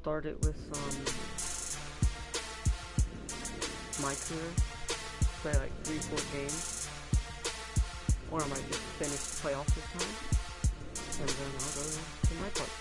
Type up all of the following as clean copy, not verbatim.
start it with some mycareer, play like 3-4 games, or I might just finish the playoffs this time, and then I'll go to mypark.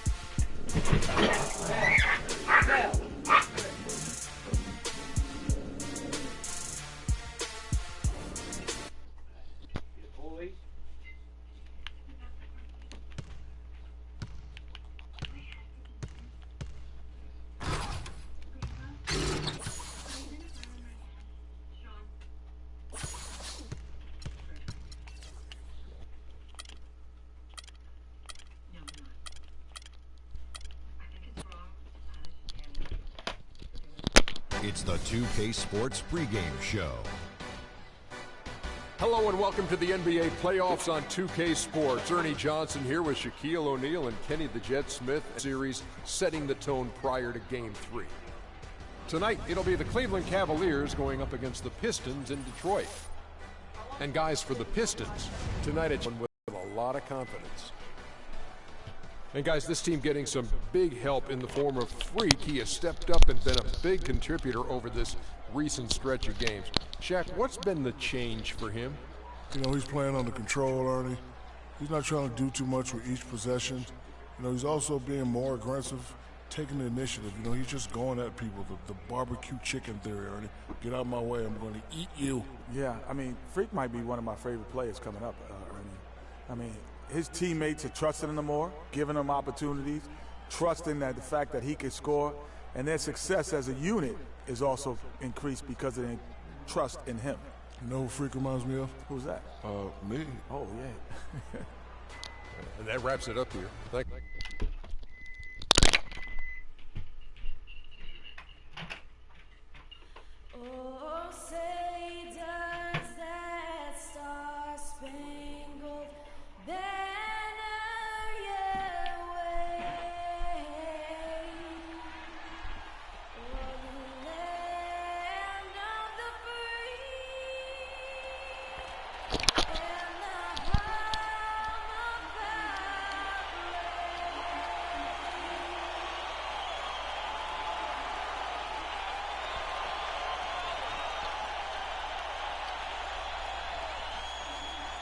It's the 2K Sports pregame show. Hello and welcome to the NBA playoffs on 2K Sports. Ernie Johnson here with Shaquille O'Neal and Kenny the Jet Smith. Series setting the tone prior to Game 3. Tonight, it'll be the Cleveland Cavaliers going up against the Pistons in Detroit. And guys, for the Pistons, tonight it's with a lot of confidence. And guys, this team getting some big help in the form of Freak. He has stepped up and been a big contributor over this recent stretch of games. Shaq, what's been the change for him? You know, he's playing under control, Ernie. He's not trying to do too much with each possession. You know, he's also being more aggressive, taking the initiative. You know, he's just going at people. The barbecue chicken theory, Ernie. Get out of my way, I'm going to eat you. Yeah, I mean, Freak might be one of my favorite players coming up, Ernie. I mean, his teammates are trusting him more, giving him opportunities, trusting that the fact that he can score, and their success as a unit is also increased because of their trust in him. You know who Freak reminds me of? Who's that? Me. Oh, yeah. And that wraps it up here. Thank you.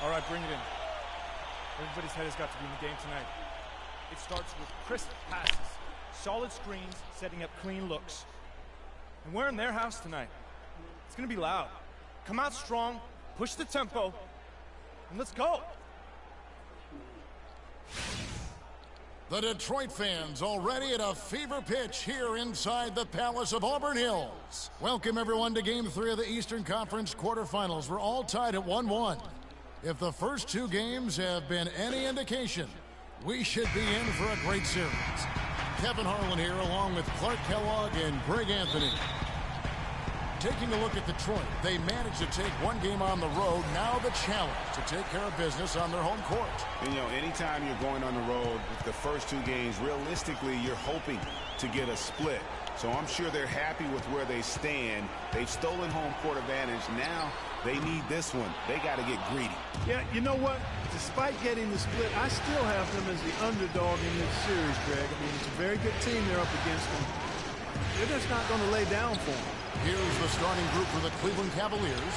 All right, bring it in. Everybody's head has got to be in the game tonight. It starts with crisp passes, solid screens, setting up clean looks. And we're in their house tonight. It's going to be loud. Come out strong, push the tempo, and let's go. The Detroit fans already at a fever pitch here inside the Palace of Auburn Hills. Welcome everyone to Game 3 of the Eastern Conference quarterfinals. We're all tied at 1-1. If the first two games have been any indication, we should be in for a great series. Kevin Harlan here along with Clark Kellogg and Greg Anthony. Taking a look at Detroit, they managed to take one game on the road. Now the challenge to take care of business on their home court. And, you know, anytime you're going on the road with the first two games, realistically, you're hoping to get a split. So I'm sure they're happy with where they stand. They've stolen home court advantage. Now they need this one. They got to get greedy. Yeah, you know what? Despite getting the split, I still have them as the underdog in this series, Greg. I mean, it's a very good team they're up against them. They're just not going to lay down for them. Here's the starting group for the Cleveland Cavaliers.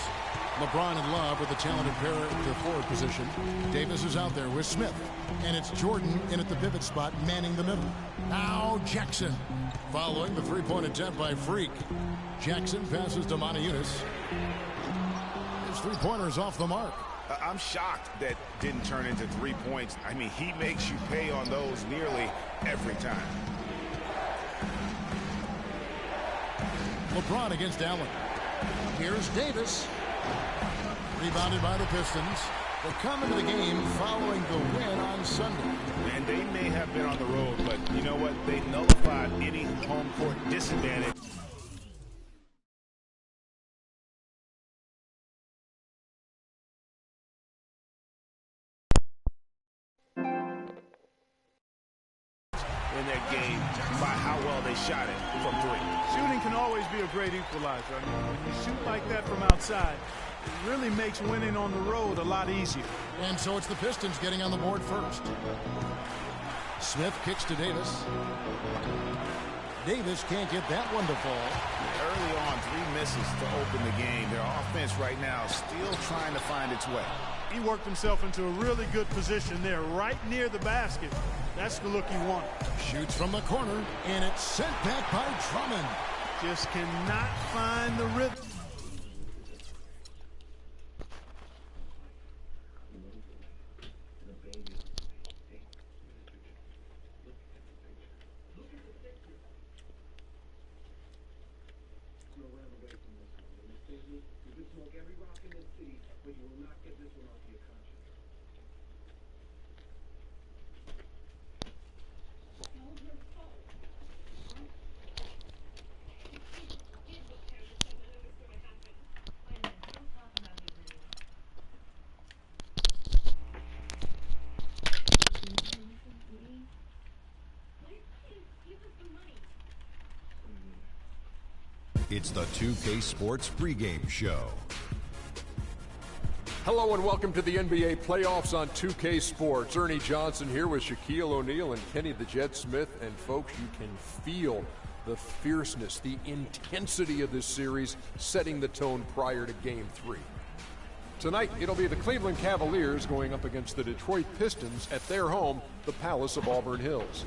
LeBron and Love with the talented pair at the forward position. Davis is out there with Smith. And it's Jordan in at the pivot spot, manning the middle. Now Jackson, following the three-point attempt by Freak. Jackson passes to Moniunas. His three-pointer is off the mark. I'm shocked that didn't turn into 3 points. I mean, he makes you pay on those nearly every time. LeBron against Allen. Here's Davis. Rebounded by the Pistons. They come into the game following the win on Sunday. And they may have been on the road, but you know what? They nullified any home court disadvantage. In that game by how well they shot it from three. Shooting can always be a great equalizer. I mean, when you shoot like that from outside, it really makes winning on the road a lot easier. And so it's the Pistons getting on the board first. Smith kicks to Davis. Davis can't get that one to fall. Early on, 3 misses to open the game. Their offense right now still trying to find its way. He worked himself into a really good position there, right near the basket. That's the look he wanted. Shoots from the corner, and it's sent back by Drummond. Just cannot find the rhythm. It's the 2K Sports pregame show. Hello and welcome to the NBA playoffs on 2K Sports. Ernie Johnson here with Shaquille O'Neal and Kenny the Jet Smith. And folks, you can feel the fierceness, the intensity of this series setting the tone prior to Game 3. Tonight, it'll be the Cleveland Cavaliers going up against the Detroit Pistons at their home, the Palace of Auburn Hills.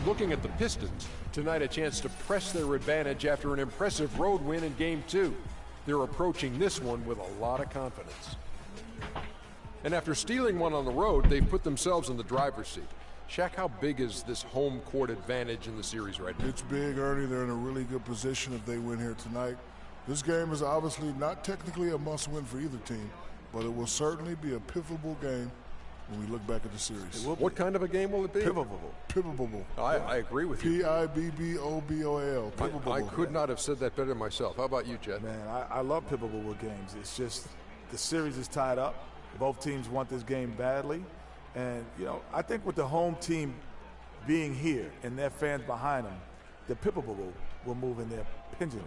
Looking at the Pistons, tonight a chance to press their advantage after an impressive road win in Game 2. They're approaching this one with a lot of confidence. And after stealing one on the road, they've put themselves in the driver's seat. Shaq, how big is this home court advantage in the series right now? It's big, Ernie. They're in a really good position if they win here tonight. This game is obviously not technically a must-win for either team, but it will certainly be a pivotal game when we look back at the series. What kind of a game will it be? Pivotal. I agree with you. P-I-B-B-O-B-O-L. I could not have said that better myself. How about you, Jet? Man, I love pivotal games. It's just the series is tied up. Both teams want this game badly. And, you know, I think with the home team being here and their fans behind them, the pivotal will move in their pendulum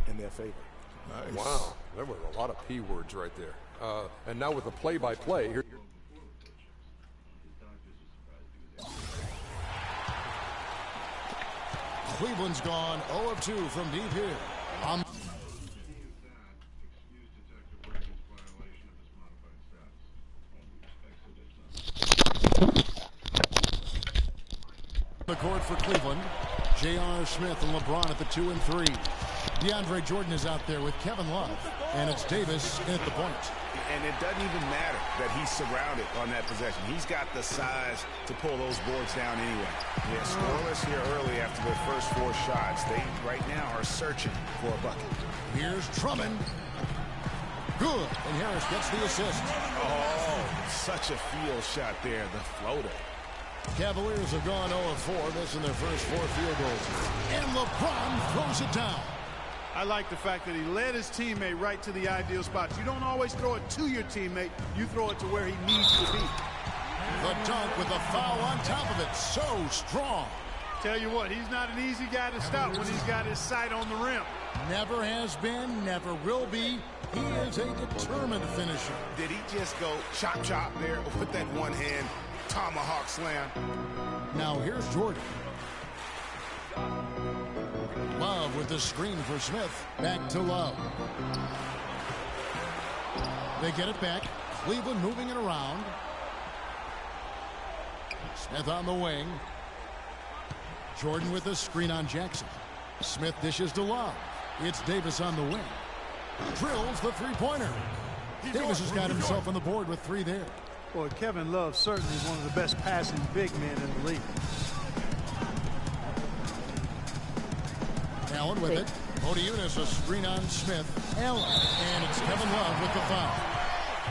in their favor. Nice. Wow, there were a lot of P words right there. And now with the play-by-play here. Cleveland's gone 0 of 2 from deep here. The court for Cleveland. J.R. Smith and LeBron at the 2 and 3. DeAndre Jordan is out there with Kevin Love, and it's Davis in at the point. And it doesn't even matter that he's surrounded on that possession. He's got the size to pull those boards down anyway. Yeah, scoreless here early after their first 4 shots. They right now are searching for a bucket. Here's Drummond. Good, and Harris gets the assist. Oh, such a field shot there, the floater. Cavaliers have gone 0 of 4, missing their first 4 field goals. And LeBron throws it down. I like the fact that he led his teammate right to the ideal spots. You don't always throw it to your teammate. You throw it to where he needs to be. The dunk with a foul on top of it. So strong. Tell you what, he's not an easy guy to stop when he's got his sight on the rim. Never has been, never will be. He is a determined finisher. Did he just go chop there with that one hand tomahawk slam? Now here's Jordan. Love with the screen for Smith. Back to Love. They get it back. Cleveland moving it around. Smith on the wing. Jordan with the screen on Jackson. Smith dishes to Love. It's Davis on the wing. Drills the three-pointer. Davis has got himself on the board with 3 there. Boy, Kevin Love certainly is one of the best passing big men in the league. Allen with it. Odiunas a screen on Smith. Allen. And it's Kevin Love with the foul.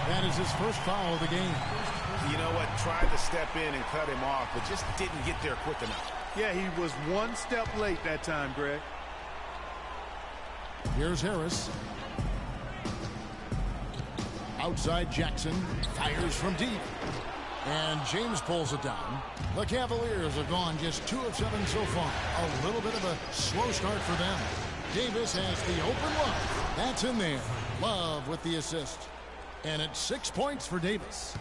That is his first foul of the game. You know what? Tried to step in and cut him off, but just didn't get there quick enough. Yeah, he was 1 step late that time, Greg. Here's Harris. Outside Jackson. Fires from deep. And James pulls it down. The Cavaliers have gone just 2 of 7 so far. A little bit of a slow start for them. Davis has the open look. That's in there. Love with the assist. And it's 6 points for Davis.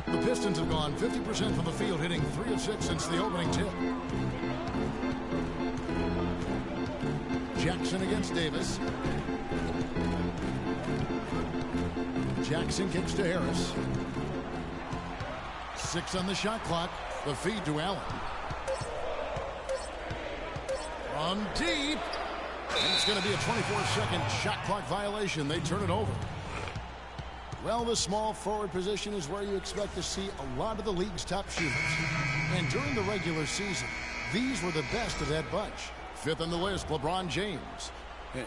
The Pistons have gone 50% from the field, hitting 3 of 6 since the opening tip. Jackson against Davis. Jackson kicks to Harris. 6 on the shot clock. The feed to Allen. From deep. And it's going to be a 24-second shot clock violation. They turn it over. Well, the small forward position is where you expect to see a lot of the league's top shooters. And during the regular season, these were the best of that bunch. 5th on the list, LeBron James.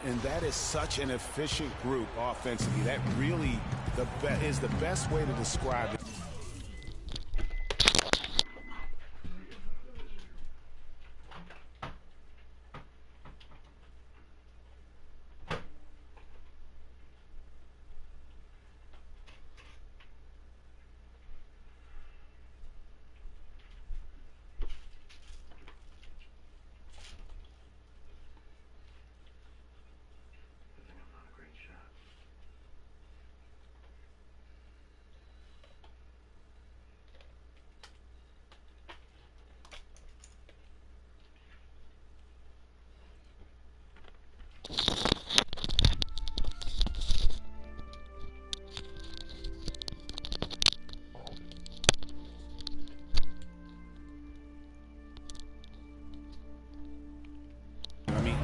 And that is such an efficient group offensively. That really is the best way to describe it.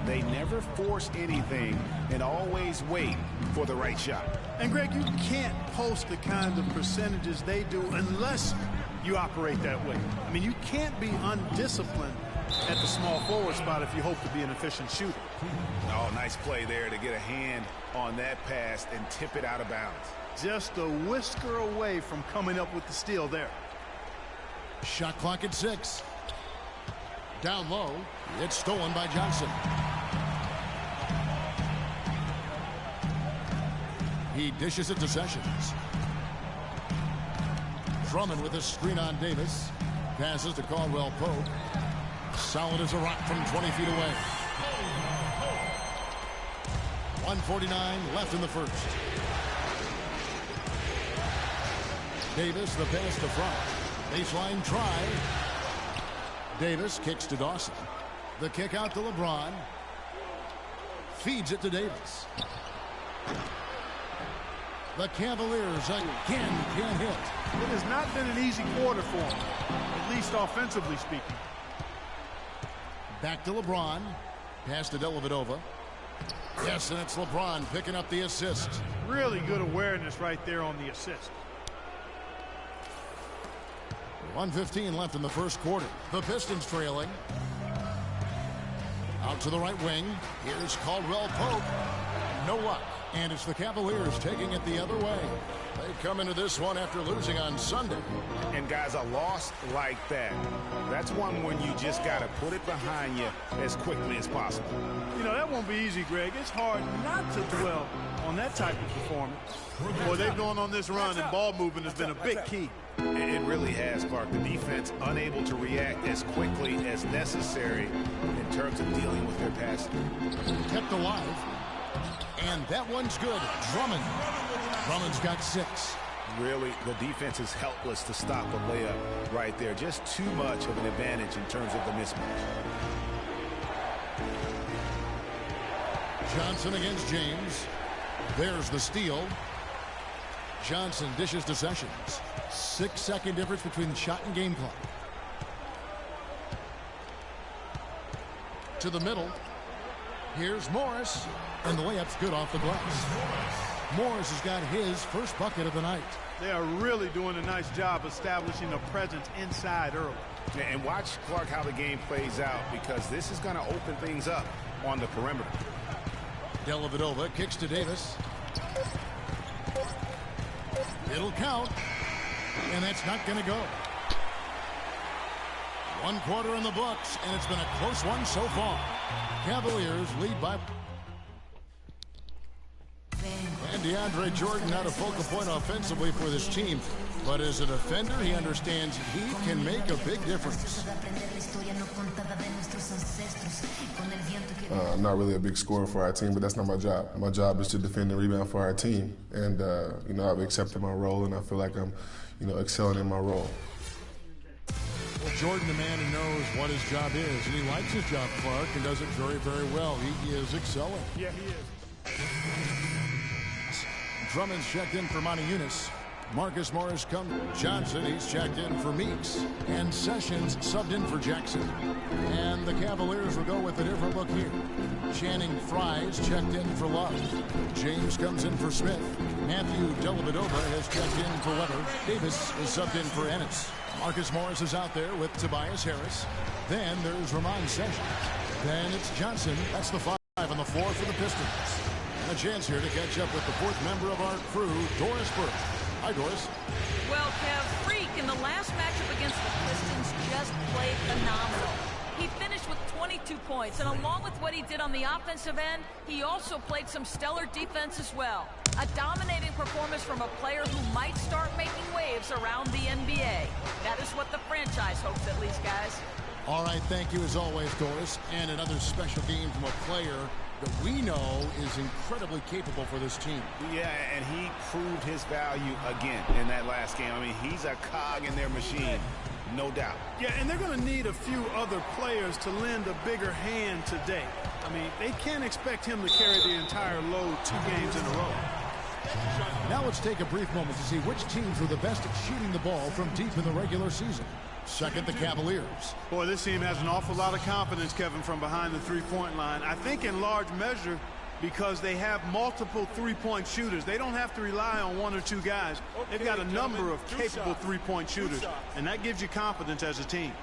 They never force anything and always wait for the right shot. And Greg, you can't post the kind of percentages they do unless you operate that way. I mean, you can't be undisciplined at the small forward spot if you hope to be an efficient shooter. Oh, nice play there to get a hand on that pass and tip it out of bounds. Just a whisker away from coming up with the steal there. Shot clock at 6. Down low. It's stolen by Johnson. He dishes it to Sessions. Drummond with a screen on Davis. Passes to Caldwell Pope. Solid as a rock from 20 feet away. 1:49 left in the first. Davis, the pass to front. Baseline try. Davis kicks to Dawson. The kick out to LeBron. Feeds it to Davis. The Cavaliers again can't hit. It has not been an easy quarter for them, at least offensively speaking. Back to LeBron. Pass to Dellavedova. Yes, and it's LeBron picking up the assist. Really good awareness right there on the assist. 1:15 left in the first quarter. The Pistons trailing. Out to the right wing. Here's Caldwell Pope. No luck. And it's the Cavaliers taking it the other way. They come into this one after losing on Sunday. And guys, a loss like that, that's one when you just got to put it behind you as quickly as possible. You know, that won't be easy, Greg. It's hard not to dwell on that type of performance. Boy, they've gone on this run, and ball movement has been a big key. It really has, Clark. The defense unable to react as quickly as necessary in terms of dealing with their passing. Kept alive. And that one's good. Drummond. Drummond's got 6. Really, the defense is helpless to stop a layup right there. Just too much of an advantage in terms of the mismatch. Johnson against James. There's the steal. Johnson dishes to Sessions. 6-second difference between the shot and game clock. To the middle. Here's Morris. And the layup's good off the glass. Morris has got his first bucket of the night. They are really doing a nice job establishing a presence inside early. And watch, Clark, how the game plays out, because this is going to open things up on the perimeter. Dellavedova kicks to Davis. It'll count. And that's not going to go. 1 quarter in the books, and it's been a close one so far. Cavaliers lead by... And DeAndre Jordan not a focal point offensively for this team, but as a defender, he understands he can make a big difference. I'm not really a big scorer for our team, but that's not my job. My job is to defend and rebound for our team, and I've accepted my role, and I feel like I'm, excelling in my role. Well, Jordan, the man who knows what his job is, and he likes his job, Clark, and does it very, very well. He is excelling. Yeah, he is. Drummond's checked in for Monty Eunice. Marcus Morris comes. Johnson, he's checked in for Meeks. And Sessions subbed in for Jackson. And the Cavaliers will go with a different look here. Channing Fries checked in for Love. James comes in for Smith. Matthew Dellavedova has checked in for Weber. Davis is subbed in for Ennis. Marcus Morris is out there with Tobias Harris. Then there's Ramon Sessions. Then it's Johnson. That's the 5 on the floor for the Pistons. And a chance here to catch up with the 4th member of our crew, Doris Burke. Hi, Doris. Well, Kev, Freak in the last matchup against the Pistons just played phenomenal. He finished with 22 points, and along with what he did on the offensive end, he also played some stellar defense as well. A dominating performance from a player who might start making waves around the NBA. That is what the franchise hopes, at least, guys. All right, thank you as always, Doris. And another special game from a player that we know is incredibly capable for this team. Yeah, and he proved his value again in that last game. I mean, he's a cog in their machine, no doubt. Yeah, and they're going to need a few other players to lend a bigger hand today. I mean, they can't expect him to carry the entire load 2 games in a row. Now let's take a brief moment to see which teams were the best at shooting the ball from deep in the regular season. Second, the Cavaliers. Boy, this team has an awful lot of confidence, Kevin, from behind the three-point line. I think in large measure because they have multiple three-point shooters. They don't have to rely on 1 or 2 guys. They've got a number of capable three-point shooters, and that gives you confidence as a team.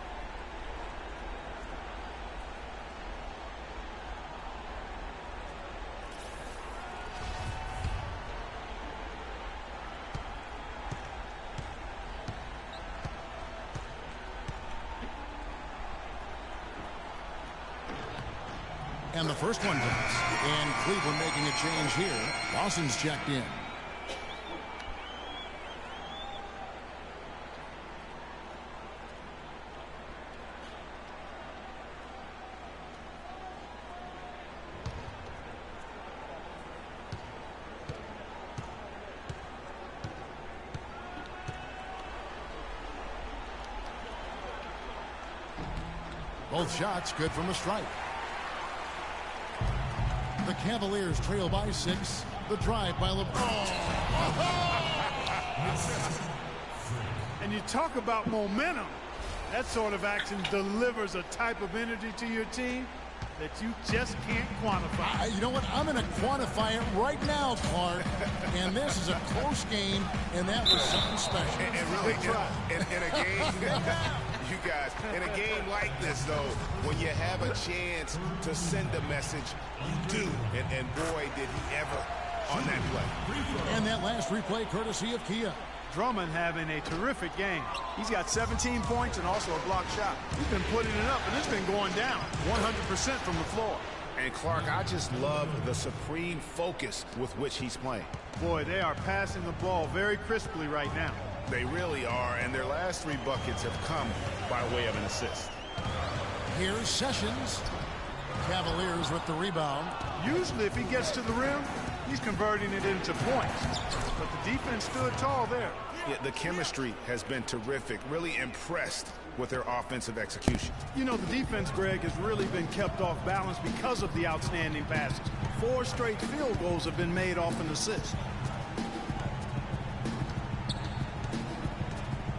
And the first one does. And Cleveland making a change here. Lawson's checked in. Both shots good from the strike. The Cavaliers trail by 6. The drive by LeBron. And you talk about momentum. That sort of action delivers a type of energy to your team that you just can't quantify. You know what? I'm going to quantify it right now, Clark. And this is a close game, and that was something special. And really, in a game, you guys, in a game like this, though, when you have a chance to send a message, you do. And boy, did he ever on that play. And that last replay courtesy of Kia. Drummond having a terrific game. He's got 17 points and also a block shot. He's been putting it up, and it's been going down 100% from the floor. And Clark, I just love the supreme focus with which he's playing. Boy, they are passing the ball very crisply right now. They really are, and their last 3 buckets have come by way of an assist. Here's Sessions. Cavaliers with the rebound. Usually if he gets to the rim, he's converting it into points. But the defense stood tall there. Yeah, the chemistry has been terrific. Really impressed with their offensive execution. You know, the defense, Greg, has really been kept off balance because of the outstanding passes. 4 straight field goals have been made off an assist.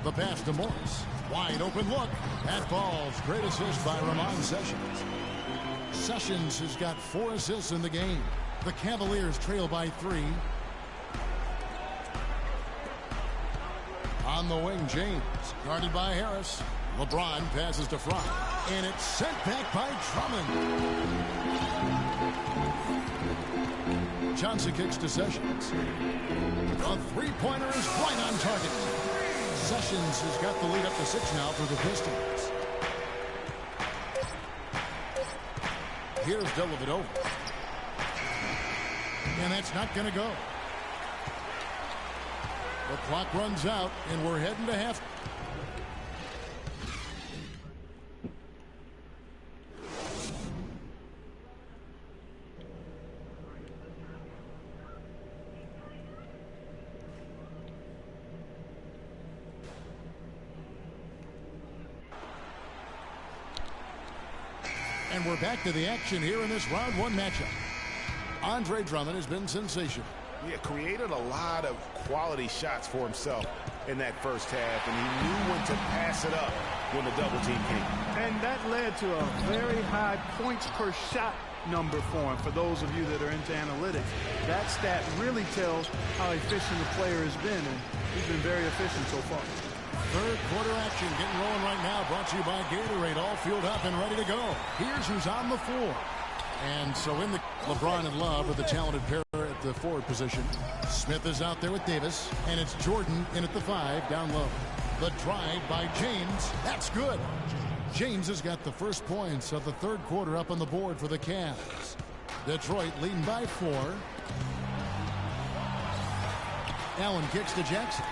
The pass to Morris. Wide open look. That falls. Great assist by Ramon Sessions. Sessions has got 4 assists in the game. The Cavaliers trail by 3. On the wing, James. Guarded by Harris. LeBron passes to Front. And it's sent back by Drummond. Johnson kicks to Sessions. A three-pointer is right on target. Sessions has got the lead up to 6 now for the Pistons. Here's Dellavedova. And that's not going to go. The clock runs out, and we're heading to half. And we're back to the action here in this round one matchup. Andre Drummond has been sensational. Yeah, created a lot of quality shots for himself in that first half, and he knew when to pass it up when the double team came. And that led to a very high points per shot number for him. For those of you that are into analytics, that stat really tells how efficient the player has been, and he's been very efficient so far. Third quarter action getting rolling right now, brought to you by Gatorade, all fueled up and ready to go. Here's who's on the floor. And so in the LeBron and Love are the talented pair at the forward position. Smith is out there with Davis, and it's Jordan in at the 5 down low. The drive by James, that's good. James has got the first points of the third quarter up on the board for the Cavs. Detroit leading by 4. Allen kicks to Jackson.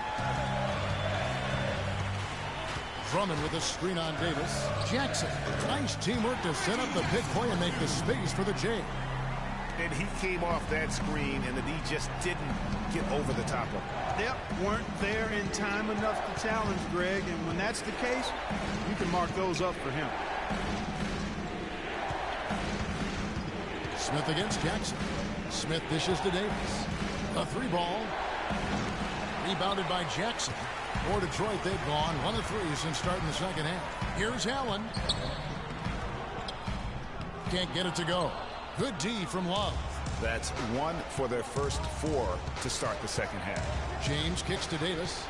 Drummond with a screen on Davis. Jackson, nice teamwork to set up the big play and make the space for the J. And he came off that screen, and the D just didn't get over the top of him. Yep, weren't there in time enough to challenge Greg, and when that's the case, you can mark those up for him. Smith against Jackson. Smith dishes to Davis. A 3-ball. Rebounded by Jackson. For Detroit, they've gone 1 of 3 since starting the second half. Here's Allen. Can't get it to go. Good D from Love. That's 1 for their first 4 to start the second half. James kicks to Davis.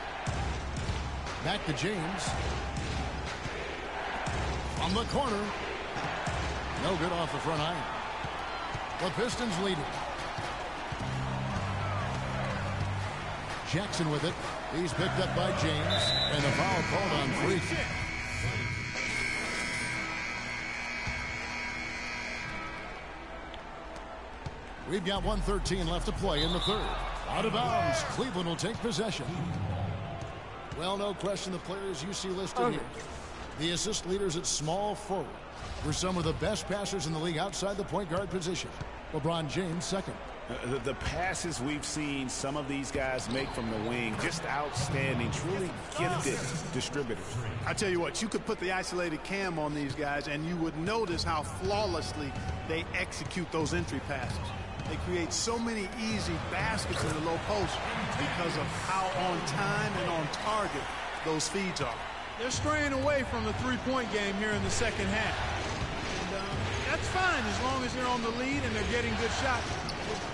Back to James. From the corner. No good off the front iron. The Pistons lead it. Jackson with it. He's picked up by James, and a foul called on Freak. We've got 1:13 left to play in the third. Out of bounds. Cleveland will take possession. Well, no question the players you see listed here. The assist leaders at small forward were some of the best passers in the league outside the point guard position. LeBron James second. The passes we've seen some of these guys make from the wing, just outstanding, truly gifted distributors. I tell you what, you could put the isolated cam on these guys, and you would notice how flawlessly they execute those entry passes. They create so many easy baskets in the low post because of how on time and on target those feeds are. They're straying away from the three-point game here in the second half. And that's fine as long as they're on the lead and they're getting good shots.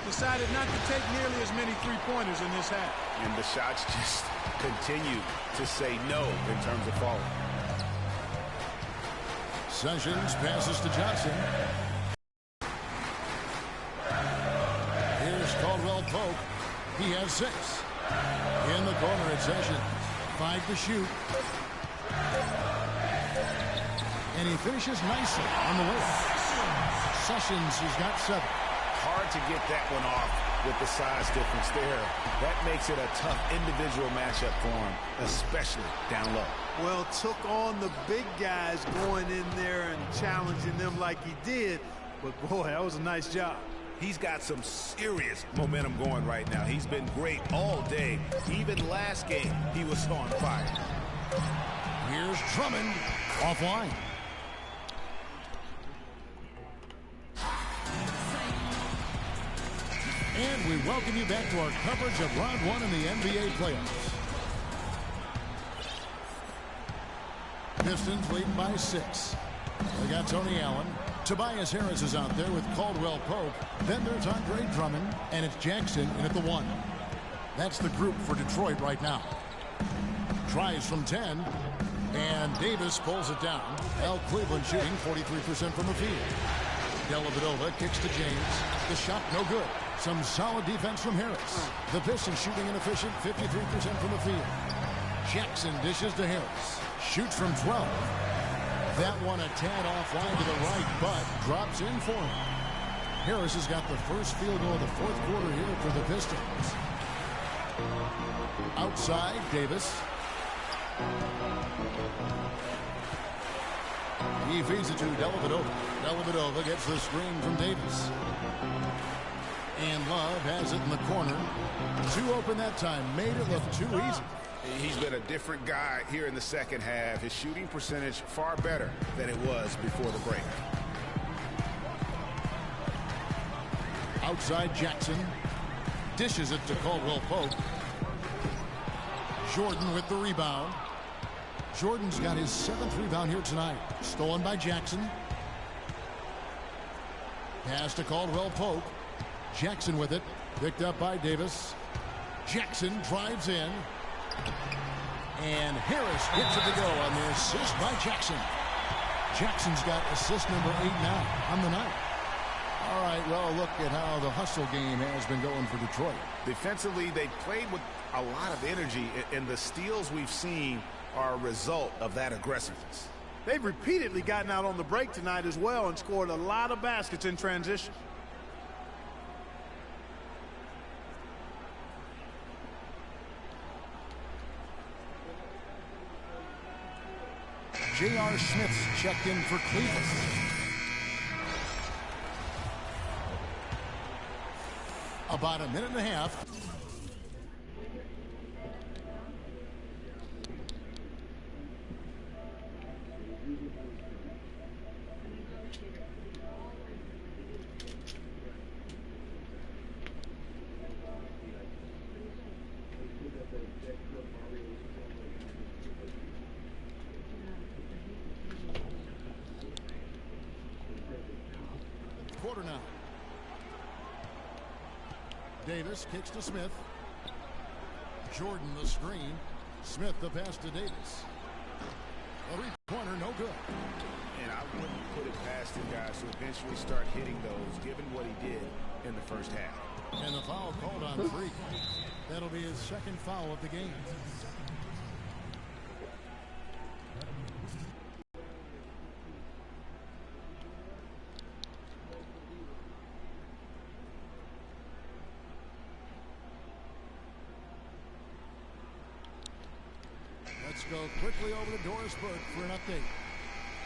Decided not to take nearly as many three-pointers in this half. And the shots just continue to say no in terms of falling. Sessions passes to Johnson. Here's Caldwell Pope. He has 6. In the corner at Sessions. 5 to shoot. And he finishes nicely on the way. Sessions has got 7. Hard to get that one off with the size difference there. That makes it a tough individual matchup for him, especially down low. Well, took on the big guys going in there and challenging them like he did. But, boy, that was a nice job. He's got some serious momentum going right now. He's been great all day. Even last game, he was on fire. Here's Drummond offline. And we welcome you back to our coverage of round 1 in the NBA playoffs. Pistons leading by 6. They got Tony Allen. Tobias Harris is out there with Caldwell Pope. Then there's Andre Drummond, and it's Jackson in at the 1. That's the group for Detroit right now. Tries from 10, and Davis pulls it down. Well, Cleveland shooting 43% from the field. Dellavedova kicks to James. The shot no good. Some solid defense from Harris. The Pistons shooting inefficient, 53% from the field. Jackson dishes to Harris. Shoots from 12. That one a tad offline to the right, but drops in for him. Harris has got the first field goal of the fourth quarter here for the Pistons. Outside, Davis. He feeds it to Dellavedova. Dellavedova gets the screen from Davis. And Love has it in the corner. 2 open that time. Made it look too easy. He's been a different guy here in the second half. His shooting percentage far better than it was before the break. Outside Jackson. Dishes it to Caldwell Pope. Jordan with the rebound. Jordan's got his 7th rebound here tonight. Stolen by Jackson. Pass to Caldwell Pope. Jackson with it. Picked up by Davis. Jackson drives in. And Harris gets it to go on the assist by Jackson. Jackson's got assist number 8 now on the night. All right, well, look at how the hustle game has been going for Detroit. Defensively, they played with a lot of energy, and the steals we've seen are a result of that aggressiveness. They've repeatedly gotten out on the break tonight as well and scored a lot of baskets in transition. J.R. Smith's checked in for Cleveland. About a minute and a half. Quarter now. Davis kicks to Smith. Jordan the screen. Smith the pass to Davis. A three-pointer, no good. And I wouldn't put it past the guys to eventually start hitting those, given what he did in the first half. And the foul called on Freak. That'll be his 2nd foul of the game. Let's go quickly over to Doris Burke for an update.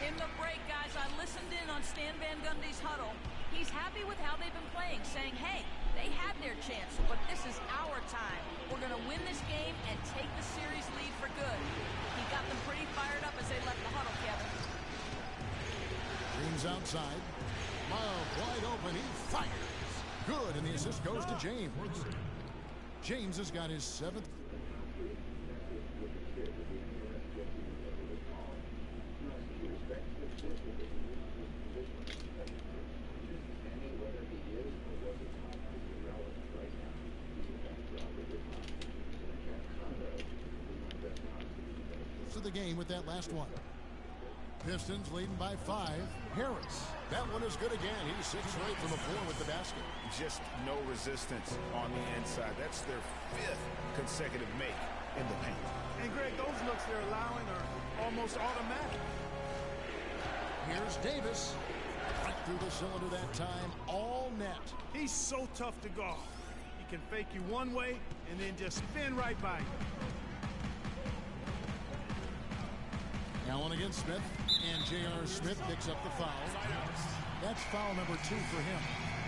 In the break, guys, I listened in on Stan Van Gundy's huddle. He's happy with how they've been playing, saying, hey, they had their chance, but this is our time. We're going to win this game and take the series lead for good. He got them pretty fired up as they left the huddle, Kevin. Green's outside. Miles wide open. He fires. Good, and the assist goes to James. James has got his 7th. The game with that last one. Pistons leading by 5. Harris. That one is good again. He's 6 straight from the floor with the basket. Just no resistance on the inside. That's their 5th consecutive make in the paint. And Greg, those looks they're allowing are almost automatic. Here's Davis. Right through the cylinder that time. All net. He's so tough to guard. He can fake you one way and then just spin right by you. Allen against Smith, and J.R. Smith picks up the foul. That's foul number 2 for him.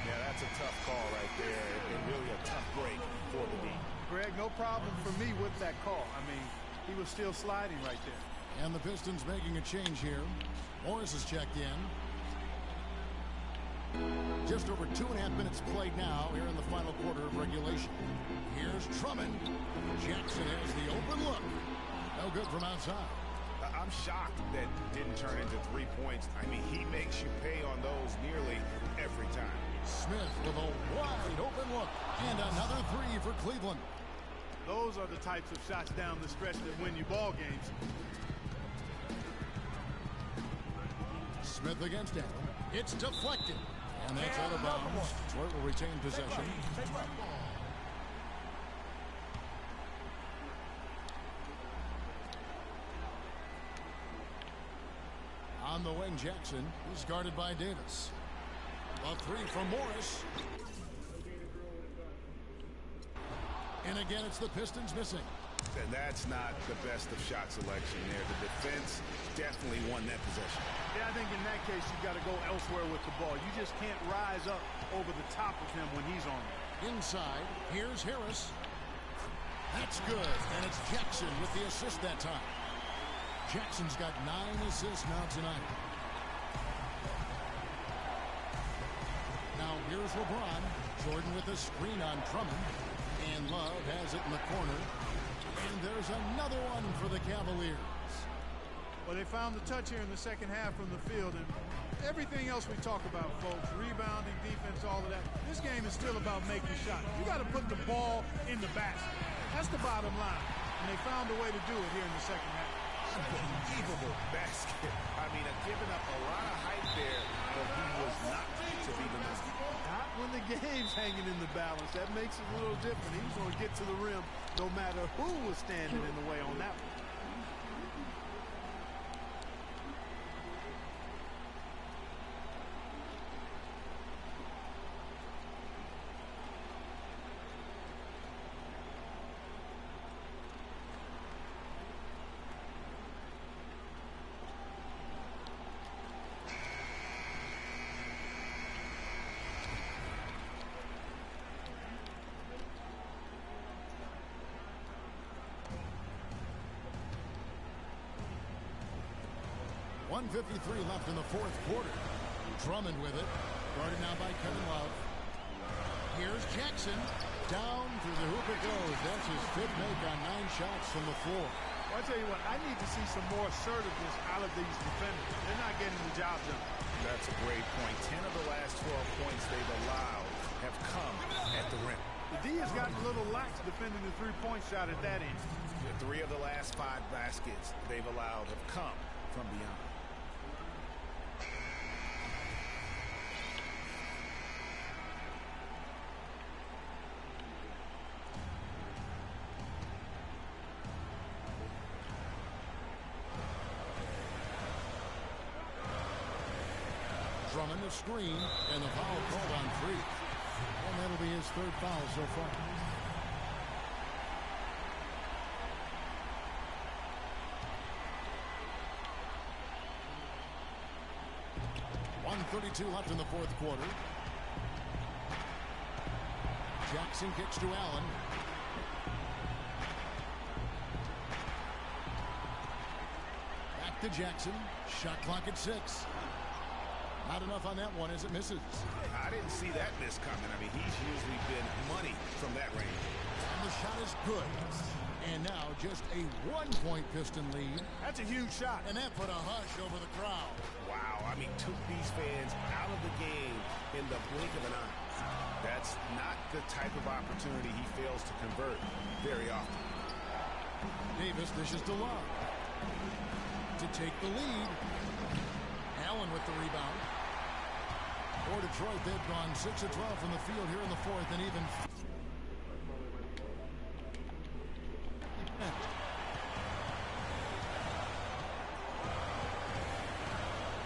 Yeah, that's a tough call right there, and really a tough break for the team. Greg, no problem for me with that call. I mean, he was still sliding right there. And the Pistons making a change here. Morris is checked in. Just over 2.5 minutes played now here in the final quarter of regulation. Here's Drummond. Jackson has the open look. No good from outside. I'm shocked that didn't turn into 3 points. I mean, he makes you pay on those nearly every time. Smith with a wide open look. And another 3 for Cleveland. Those are the types of shots down the stretch that win you ball games. Smith against Allen. It's deflected. And that's out of bounds. Detroit will retain possession. On the wing, Jackson is guarded by Davis. A 3 from Morris. And again, it's the Pistons missing. And that's not the best of shot selection there. The defense definitely won that possession. Yeah, I think in that case, you've got to go elsewhere with the ball. You just can't rise up over the top of him when he's on you. Inside, here's Harris. That's good, and it's Jackson with the assist that time. Jackson's got 9 assists now tonight. Now here's LeBron Jordan with a screen on Drummond. And Love has it in the corner. And there's another one for the Cavaliers. Well, they found the touch here in the second half from the field, and everything else we talk about, folks, rebounding, defense, all of that, this game is still about making shots. You got to put the ball in the basket. That's the bottom line, and they found a way to do it here in the second half. Unbelievable basket. I mean, giving up a lot of height there, but he was not to be denied. Not when the game's hanging in the balance. That makes it a little different. He was going to get to the rim no matter who was standing in the way on that one. .153 left in the fourth quarter. Drummond with it. Guarded now by Kevin Love. Here's Jackson. Down through the hoop it goes. That's his fifth make on 9 shots from the floor. Well, I tell you what, I need to see some more assertiveness out of these defenders. They're not getting the job done. That's a great point. 10 of the last 12 points they've allowed have come at the rim. The D has gotten a little lax defending the three-point shot at that end. The 3 of the last 5 baskets they've allowed have come from beyond. Drummond a screen, and the foul called on Freak. And that'll be his 3rd foul so far. .132 left in the fourth quarter. Jackson kicks to Allen. Back to Jackson. Shot clock at 6. Not enough on that one as it misses. I didn't see that miss coming. I mean, he's usually been money from that range. And the shot is good. And now just a 1-point Piston lead. That's a huge shot. And that put a hush over the crowd. Wow, I mean, took these fans out of the game in the blink of an eye. That's not the type of opportunity he fails to convert very often. Davis dishes to Love. To take the lead. Allen with the rebound. For Detroit, they've gone 6 of 12 from the field here in the fourth, and even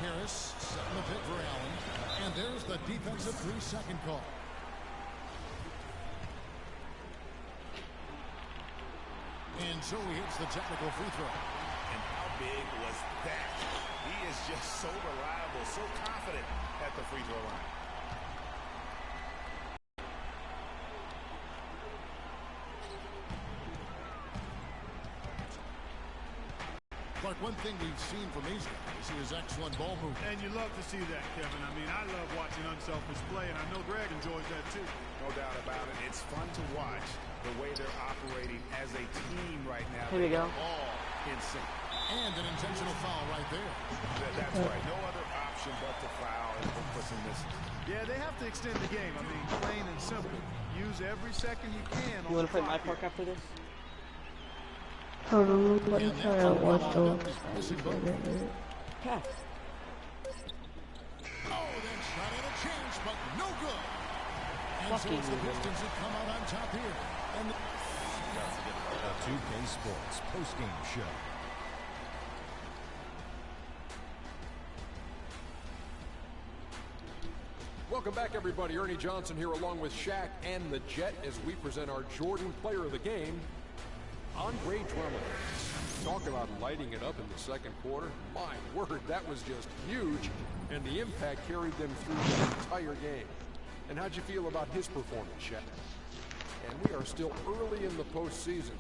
Harris setting the pick for Allen, and there's the defensive 3-second call. And so he hits the technical free throw. And how big was that? He is just so reliable, so confident at the free throw line. Clark, one thing we've seen from these guys is excellent ball movement. And you love to see that, Kevin. I mean, I love watching unselfish play, and I know Greg enjoys that too. No doubt about it. It's fun to watch the way they're operating as a team right now. Here we go. All in sync. And an intentional foul right there. That's right. No other option but to foul and look for some misses. Yeah, they have to extend the game. I mean, plain and simple. Use every second you can. You want to play mypark after this? Hold on, let me try out watch dogs. Pass. Oh, that shot had a chance, but no good. And so it's the Pistons that come out on top here. And the 2K Sports postgame show. Welcome back, everybody. Ernie Johnson here along with Shaq and the Jet as we present our Jordan Player of the Game, Andre Drummond. Talk about lighting it up in the second quarter. My word, that was just huge, and the impact carried them through the entire game. And how'd you feel about his performance, Shaq? And we are still early in the postseason.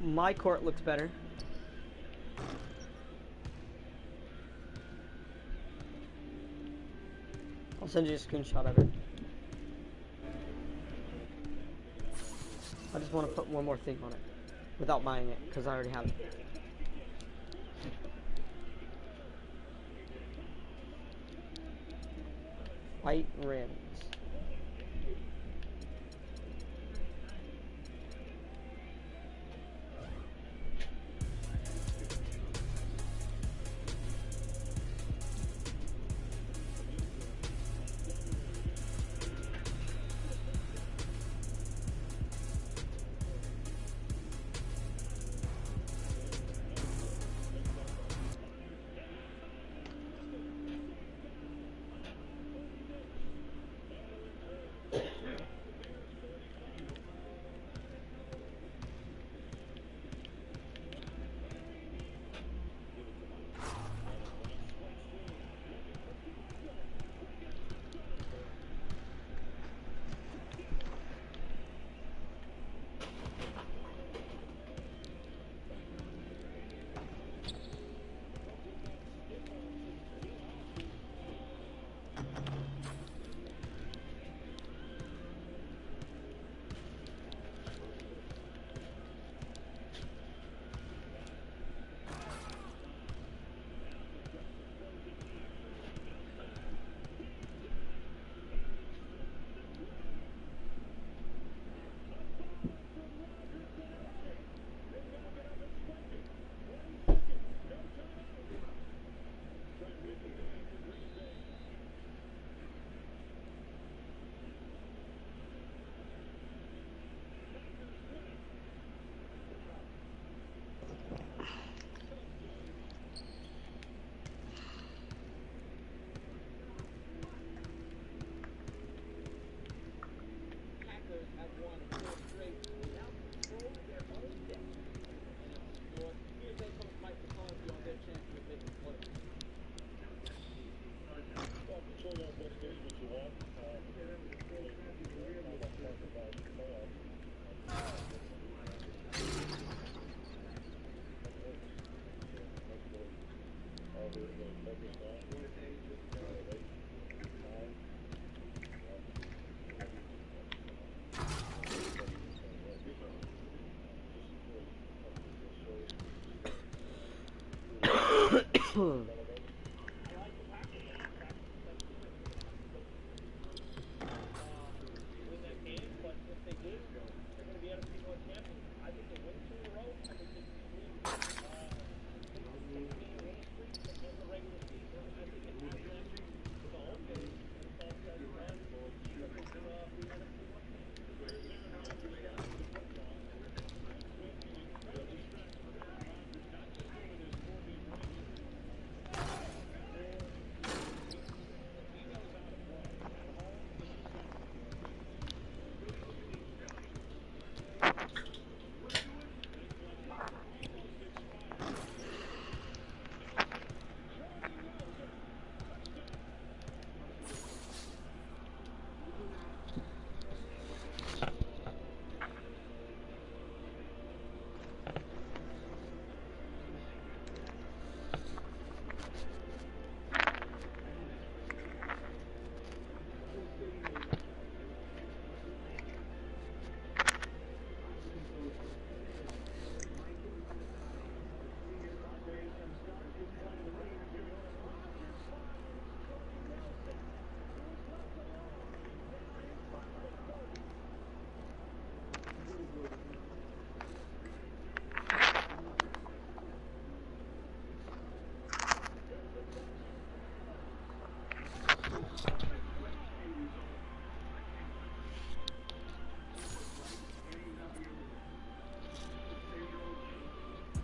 My court looks better. I'll send you a screenshot of it. I just want to put one more thing on it without buying it because I already have it. White rims.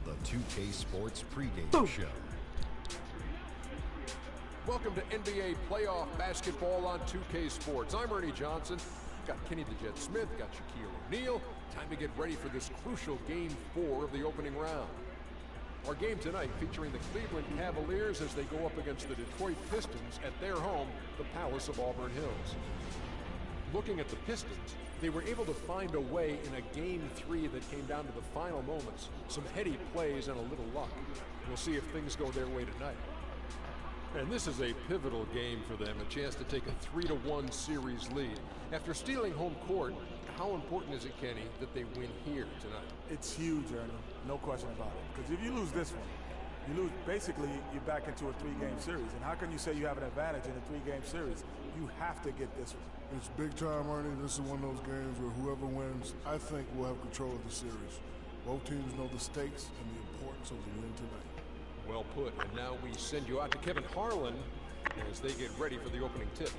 The 2K Sports pregame show. Welcome to NBA playoff basketball on 2K Sports. I'm Ernie Johnson. Got Kenny the Jet Smith, got Shaquille O'Neal. Time to get ready for this crucial Game 4 of the opening round. Our game tonight featuring the Cleveland Cavaliers as they go up against the Detroit Pistons at their home, the Palace of Auburn Hills. Looking at the Pistons, they were able to find a way in a Game 3 that came down to the final moments. Some heady plays and a little luck. We'll see if things go their way tonight. And this is a pivotal game for them, a chance to take a 3-1 series lead. After stealing home court, how important is it, Kenny, that they win here tonight? It's huge, Ernie. No question about it. Because if you lose this one, you lose, basically, you're back into a 3-game series. And how can you say you have an advantage in a 3-game series? You have to get this one. It's big time, Ernie. This is one of those games where whoever wins, I think, will have control of the series. Both teams know the stakes and the importance of the win tonight. Well put. And now we send you out to Kevin Harlan as they get ready for the opening tip.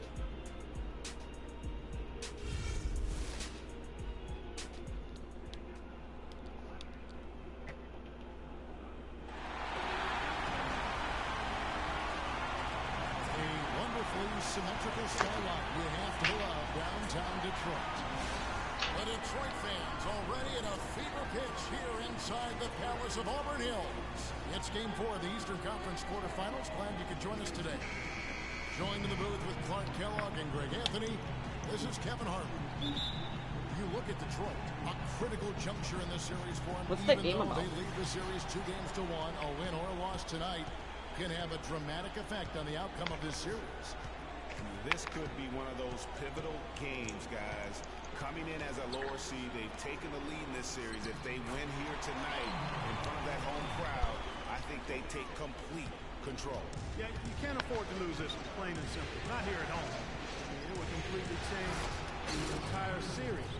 Symmetrical skyline you have to love downtown Detroit. The Detroit fans already at a fever pitch here inside the Palace of Auburn Hills. It's Game 4 of the Eastern Conference quarterfinals. Glad you could join us today. Joined in the booth with Clark Kellogg and Greg Anthony, this is Kevin Harlan. You look at Detroit, a critical juncture in this series for them. What's that game Even though about? they lead the series 2-1, a win or a loss tonight can have a dramatic effect on the outcome of this series. This could be one of those pivotal games, guys. Coming in as a lower seed, they've taken the lead in this series. If they win here tonight in front of that home crowd, I think they take complete control. Yeah, you can't afford to lose this one, plain and simple. Not here at home. I mean, it would completely change the entire series.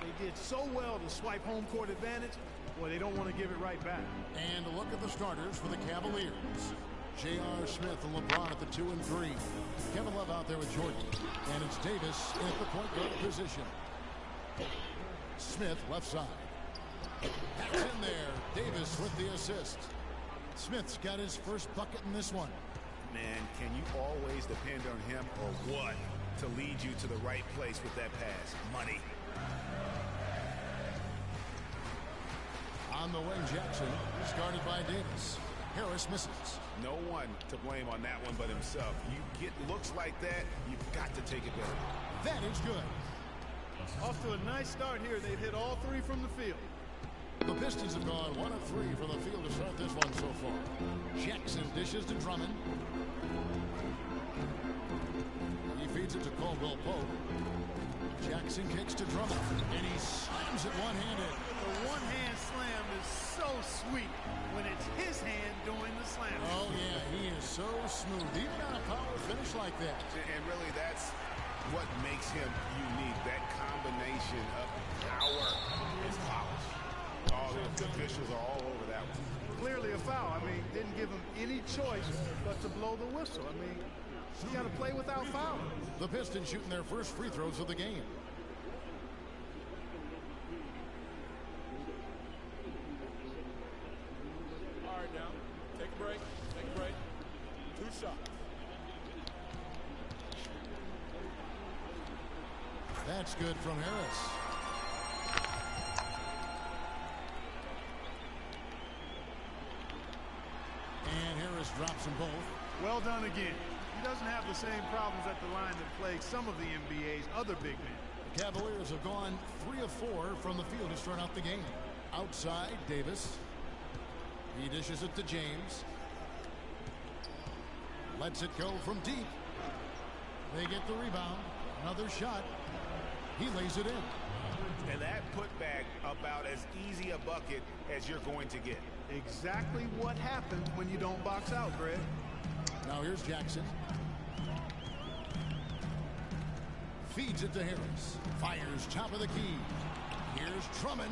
They did so well to swipe home court advantage, well, they don't want to give it right back. And a look at the starters for the Cavaliers. J.R. Smith and LeBron at the 2 and 3. Kevin Love out there with Jordan. And it's Davis at the point guard position. Smith left side. That's in there. Davis with the assist. Smith's got his first bucket in this one. Man, can you always depend on him or what to lead you to the right place with that pass? Money. On the wing, Jackson is guarded by Davis. Harris misses. No one to blame on that one but himself. You get looks like that, you've got to take advantage. That is good. Off to a nice start here. They've hit all 3 from the field. The Pistons have gone 1 of 3 from the field to start this one so far. Jackson dishes to Drummond. He feeds it to Caldwell Pope. Jackson kicks to Drummond, and he slams it one-handed. The one-hand slam is so sweet when it's his hand doing the slam. Oh, yeah, he is so smooth. Even on a power finish like that. And really, that's what makes him unique. That combination of power and polish. All the officials are all over that one. Clearly a foul. I mean, didn't give him any choice but to blow the whistle. I mean, you got to play without foul. The Pistons shooting their first free throws of the game. All right, now, take a break. Take a break. 2 shots. That's good from Harris. And Harris drops them both. Well done again. He doesn't have the same problems at the line that plague some of the NBA's other big men. The Cavaliers have gone 3 of 4 from the field to start out the game. Outside, Davis. He dishes it to James. Lets it go from deep. They get the rebound. Another shot. He lays it in. And that putback about as easy a bucket as you're going to get. Exactly what happens when you don't box out, Greg. Now here's Jackson. Feeds it to Harris. Fires top of the key. Here's Drummond.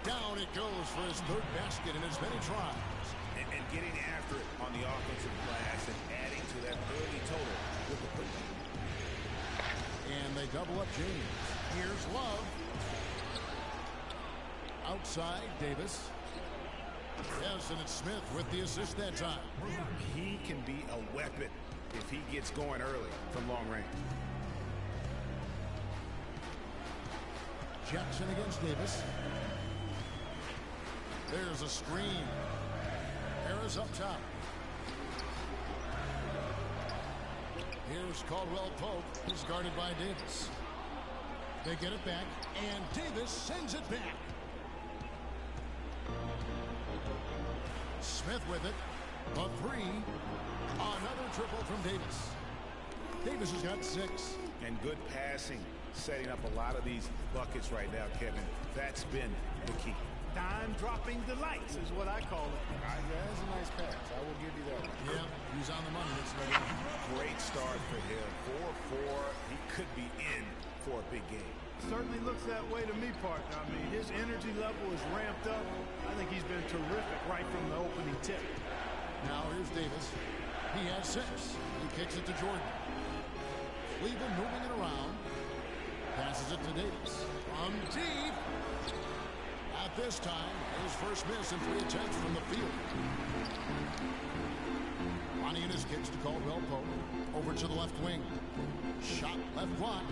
Down it goes for his 3rd basket in as many tries. And getting after it on the offensive glass and adding to that early total with the putback. And they double up James. Here's Love. Outside, Davis. Yes, and it's Smith with the assist that time. He can be a weapon if he gets going early from long range. Jackson against Davis. There's a screen. Harris up top. Here's Caldwell Pope. He's guarded by Davis. They get it back, and Davis sends it back. Smith with it. A three. Another triple from Davis. Davis has got 6. And good passing, setting up a lot of these buckets right now, Kevin. That's been the key. Dime-dropping delights is what I call it. Yeah, that's a nice pass. I will give you that one. Yeah, he's on the money. Great start for him. 4-4. He could be in for a big game. Certainly looks that way to me, Park. I mean, his energy level is ramped up. I think he's been terrific right from the opening tip. Now here's Davis. He has 6. He kicks it to Jordan. Cleveland moving it around. Passes it to Davis. From deep. At this time, his first miss in 3 attempts from the field. Ioannis kicks to Caldwell Pope. Over to the left wing. Shot left block.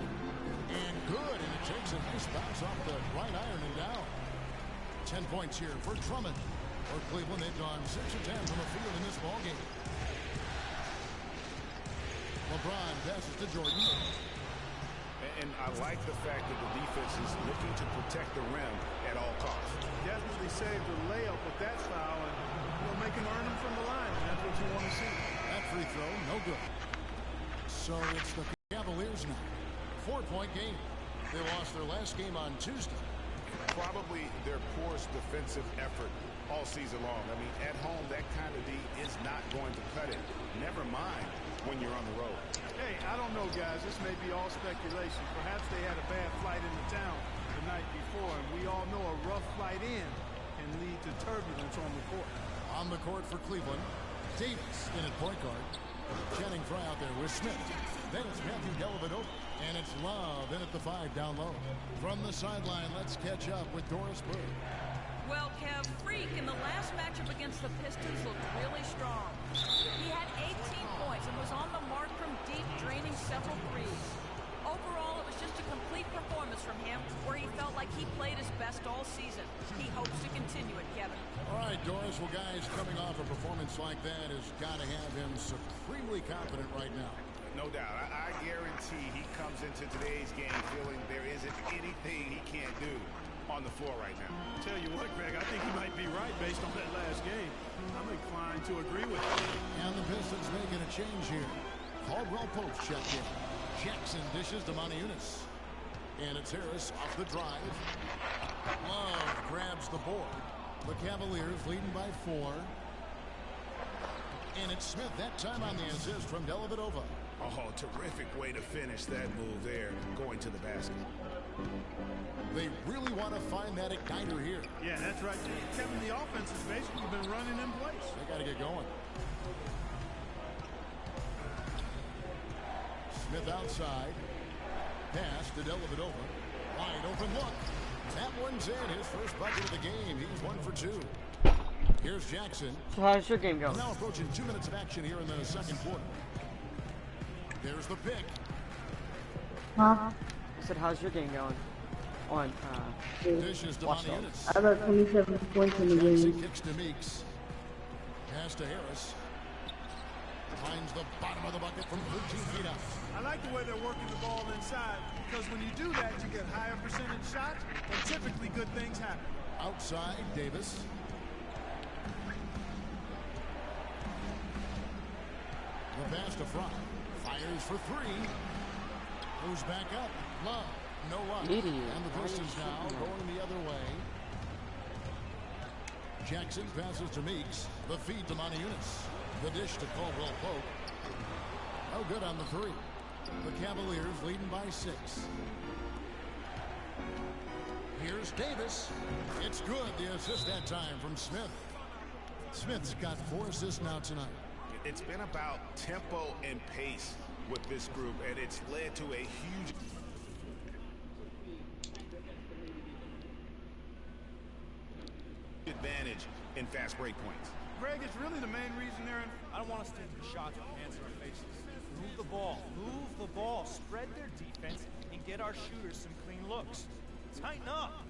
And good. And it takes a nice bounce off the right iron and down. 10 points here for Drummond. For Cleveland, they've gone 6 of 10 from the field in this ballgame. LeBron passes to Jordan. And I like the fact that the defense is looking to protect the rim at all costs. Definitely saved a layup with that foul and make him earn them from the line. And that's what you want to see. That free throw, no good. So it's the Cavaliers now. 4-point game. They lost their last game on Tuesday. Probably their poorest defensive effort all season long. I mean, at home, that kind of D is not going to cut it. Never mind when you're on the road. Hey, I don't know, guys. This may be all speculation. Perhaps they had a bad flight into town the night before, and we all know a rough flight in can lead to turbulence on the court. On the court for Cleveland, Davis in at point guard. Channing Frye out there with Smith. Then it's Matthew Dellavedova. And it's Love in at the 5 down low. From the sideline, let's catch up with Doris Burke. Well, Kev, Freak in the last matchup against the Pistons looked really strong. He had 18 points and was on the mark from deep, draining several threes. Overall, it was just a complete performance from him where he felt like he played his best all season. He hopes to continue it, Kevin. All right, Doris. Well, guys, coming off a performance like that has got to have him supremely confident right now. No doubt. I guarantee he comes into today's game feeling there isn't anything he can't do on the floor right now. Tell you what, Greg, I think he might be right based on that last game. I'm inclined to agree with him. And the Pistons making a change here. Caldwell Pope checked in. Jackson dishes to Ioannis. And it's Harris off the drive. Love grabs the board. The Cavaliers leading by 4. And it's Smith that time on the assist from Dellavedova. Oh, terrific way to finish that move there, going to the basket. They really want to find that igniter here. Yeah, that's right. Kevin, the offense has basically been running in place. They got to get going. Smith outside. Pass to Dellavedova. Wide open look. That one's in. His first bucket of the game. He's 1 for 2. Here's Jackson. So how's your game going? Now approaching 2 minutes of action here in the second quarter. There's the pick. Huh? I said, how's your game going? On, Dishes to Watch Ioannis. I got 27 points in the Jackson game. kicks to Meeks. Pass to Harris. Finds the bottom of the bucket from 13 feet out. I like the way they're working the ball inside because when you do that, you get higher percentage shots, and typically good things happen. Outside, Davis. The pass to Frye. Fires for 3. Goes back up. Love. No luck. Idiot. And the Pistons now going the other way. Jackson passes to Meeks. The feed to Ioannis. The dish to Caldwell Pope. Oh, good on the 3. The Cavaliers leading by 6. Here's Davis. It's good. The assist that time from Smith. Smith's got 4 assists now tonight. It's been about tempo and pace with this group, and it's led to a huge advantage in fast break points. Greg, it's really the main reason they're in. I don't want us to take shots with hands in our faces. Move the ball. Move the ball. Spread their defense and get our shooters some clean looks. Tighten up.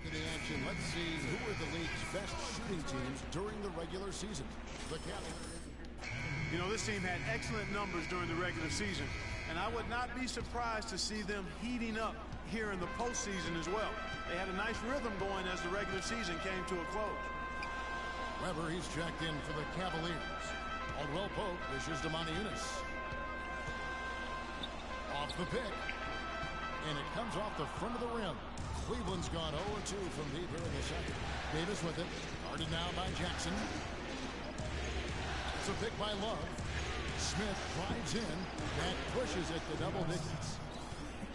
To the action, let's see who are the league's best shooting teams during the regular season. The Cavaliers. You know, this team had excellent numbers during the regular season, and I would not be surprised to see them heating up here in the postseason as well. They had a nice rhythm going as the regular season came to a close. Weber, he's checked in for the Cavaliers. Caldwell Pope dishes to Maniunas. Off the pick. And it comes off the front of the rim. Cleveland's gone 0-2 from deep here in the second. Davis with it. Guarded now by Jackson. It's a pick by Love. Smith drives in. That pushes it to double digits.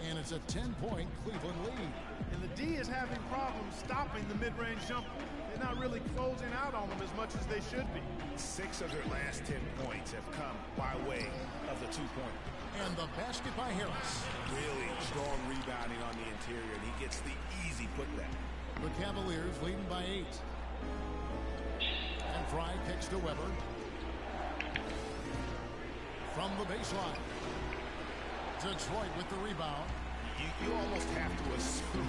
And it's a 10-point Cleveland lead. And the D is having problems stopping the mid-range jumper. They're not really closing out on them as much as they should be. 6 of their last 10 points have come by way of the two-point. And the basket by Harris. Really strong rebounding on the interior, and he gets the easy putback. The Cavaliers leading by 8. And Fry kicks to Weber. From the baseline. Detroit with the rebound. You almost have to assume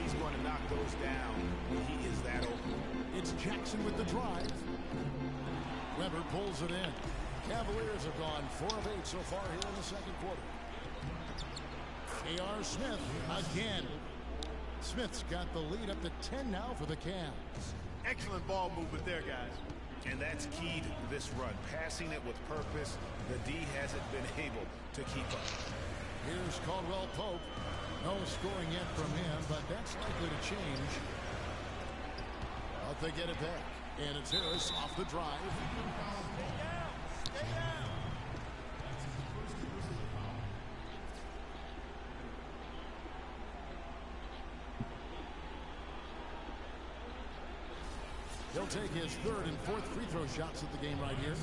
he's going to knock those down when he is that open. It's Jackson with the drive. Weber pulls it in. Cavaliers have gone 4 of 8 so far here in the second quarter. A.R. Smith again. Smith's got the lead up to 10 now for the Cavs. Excellent ball movement there, guys. And that's key to this run. Passing it with purpose. The D hasn't been able to keep up. Here's Caldwell Pope. No scoring yet from him, but that's likely to change. But they get it back. And it's Harris off the drive. Stay down. He'll take his 3rd and 4th free throw shots at the game right here.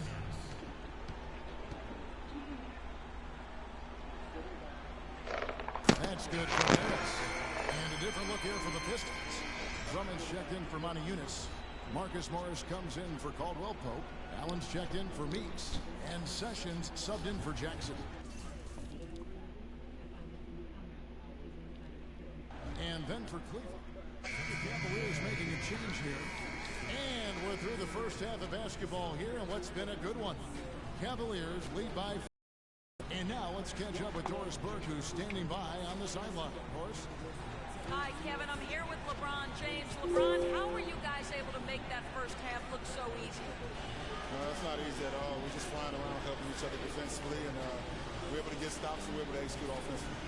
That's good for Harris. And a different look here for the Pistons. Drummond's checked in for Maniunas. Marcus Morris comes in for Caldwell Pope. Allen's checked in for Meeks. And Sessions subbed in for Jackson. And then for Cleveland. The Cavaliers making a change here. And we're through the first half of basketball here, and what's been a good one. Cavaliers lead by 4. And now let's catch up with Doris Burke, who's standing by on the sideline. Doris? Hi, Kevin. I'm here with LeBron James. LeBron, how were you guys able to make that first half look so easy? It's not easy at all. We're just flying around helping each other defensively, and we're able to get stops and we're able to execute offensively.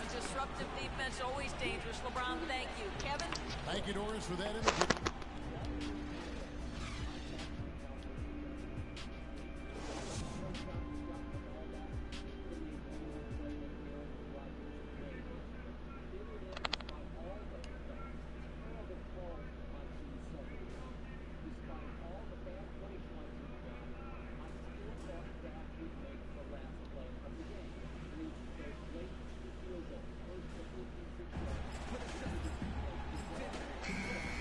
A disruptive defense, always dangerous. LeBron, thank you. Kevin? Thank you, Doris, for that interview.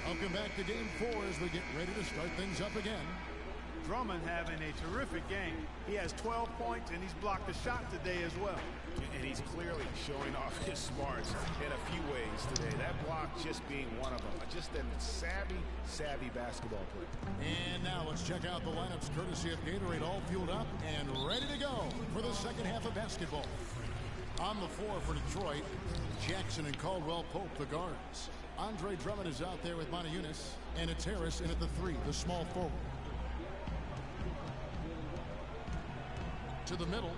Welcome back to Game 4 as we get ready to start things up again. Drummond having a terrific game. He has 12 points, and he's blocked a shot today as well. And he's clearly showing off his smarts in a few ways today. That block just being one of them. Just a savvy basketball player. And now let's check out the lineups courtesy of Gatorade, all fueled up and ready to go for the second half of basketball. On the floor for Detroit, Jackson and Caldwell Pope, the guards. Andre Drummond is out there with Maniunas, and it's Harris in at the 3, the small forward. To the middle,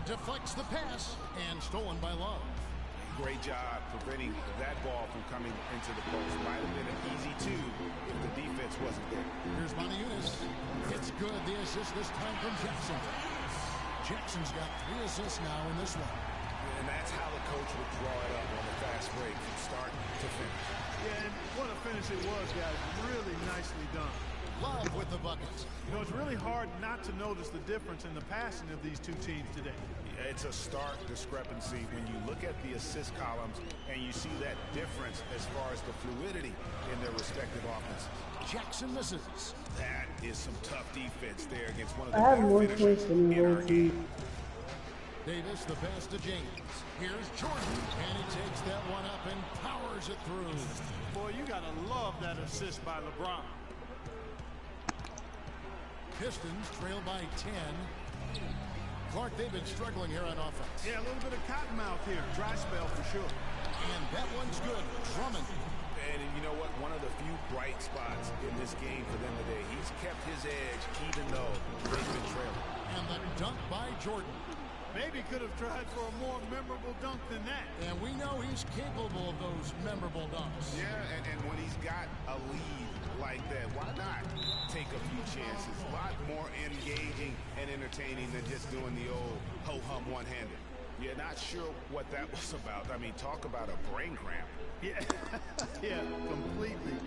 deflects the pass, and stolen by Love. Great job preventing that ball from coming into the post. Might have been an easy 2 if the defense wasn't there. Here's Maniunas. It's good. The assist this time from Jackson. Jackson's got 3 assists now in this one. And that's how the coach would draw it up on the fast break from start to finish. Yeah, and what a finish it was, guys. Really nicely done. Love with the buckets. You know, it's really hard not to notice the difference in the passing of these two teams today. Yeah, it's a stark discrepancy when you look at the assist columns and you see that difference as far as the fluidity in their respective offenses. Jackson misses. That is some tough defense there against one of the I have more better points finishers than in our game. Davis, the pass to James. Here's Jordan, and he takes that one up and powers it through. Boy, you gotta love that assist by LeBron. Pistons trail by 10. Clark, they've been struggling here on offense. Yeah, a little bit of cottonmouth here. Dry spell for sure. And that one's good. Drummond. And you know what? one of the few bright spots in this game for them today. He's kept his edge even though they've been trailing. And the dunk by Jordan. Maybe could have tried for a more memorable dunk than that. And we know he's capable of those memorable dunks. Yeah, and when he's got a lead like that, why not take a few chances? A lot more engaging and entertaining than just doing the old ho-hum one-handed. Yeah, not sure what that was about. I mean, talk about a brain cramp. Yeah, yeah, completely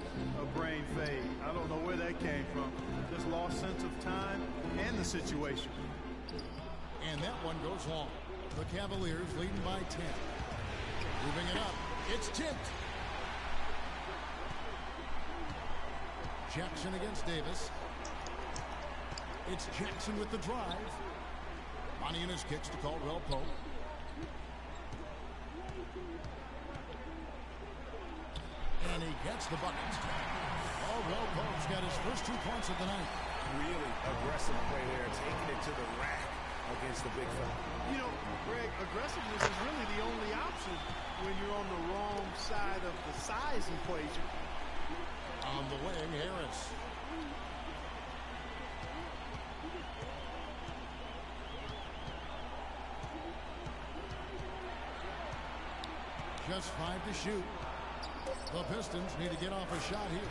a brain fade. I don't know where that came from. Just lost sense of time and the situation. And that one goes long. The Cavaliers leading by 10. Moving it up. It's tipped. Jackson against Davis. It's Jackson with the drive. Money in his kicks to Caldwell Pope. And he gets the bucket. Caldwell Pope's got his first 2 points of the night. Really aggressive play there, taking it to the rack against the big fella. You know, Greg, aggressiveness is really the only option when you're on the wrong side of the size equation. On the wing, Harris. Just 5 to shoot. The Pistons need to get off a shot here.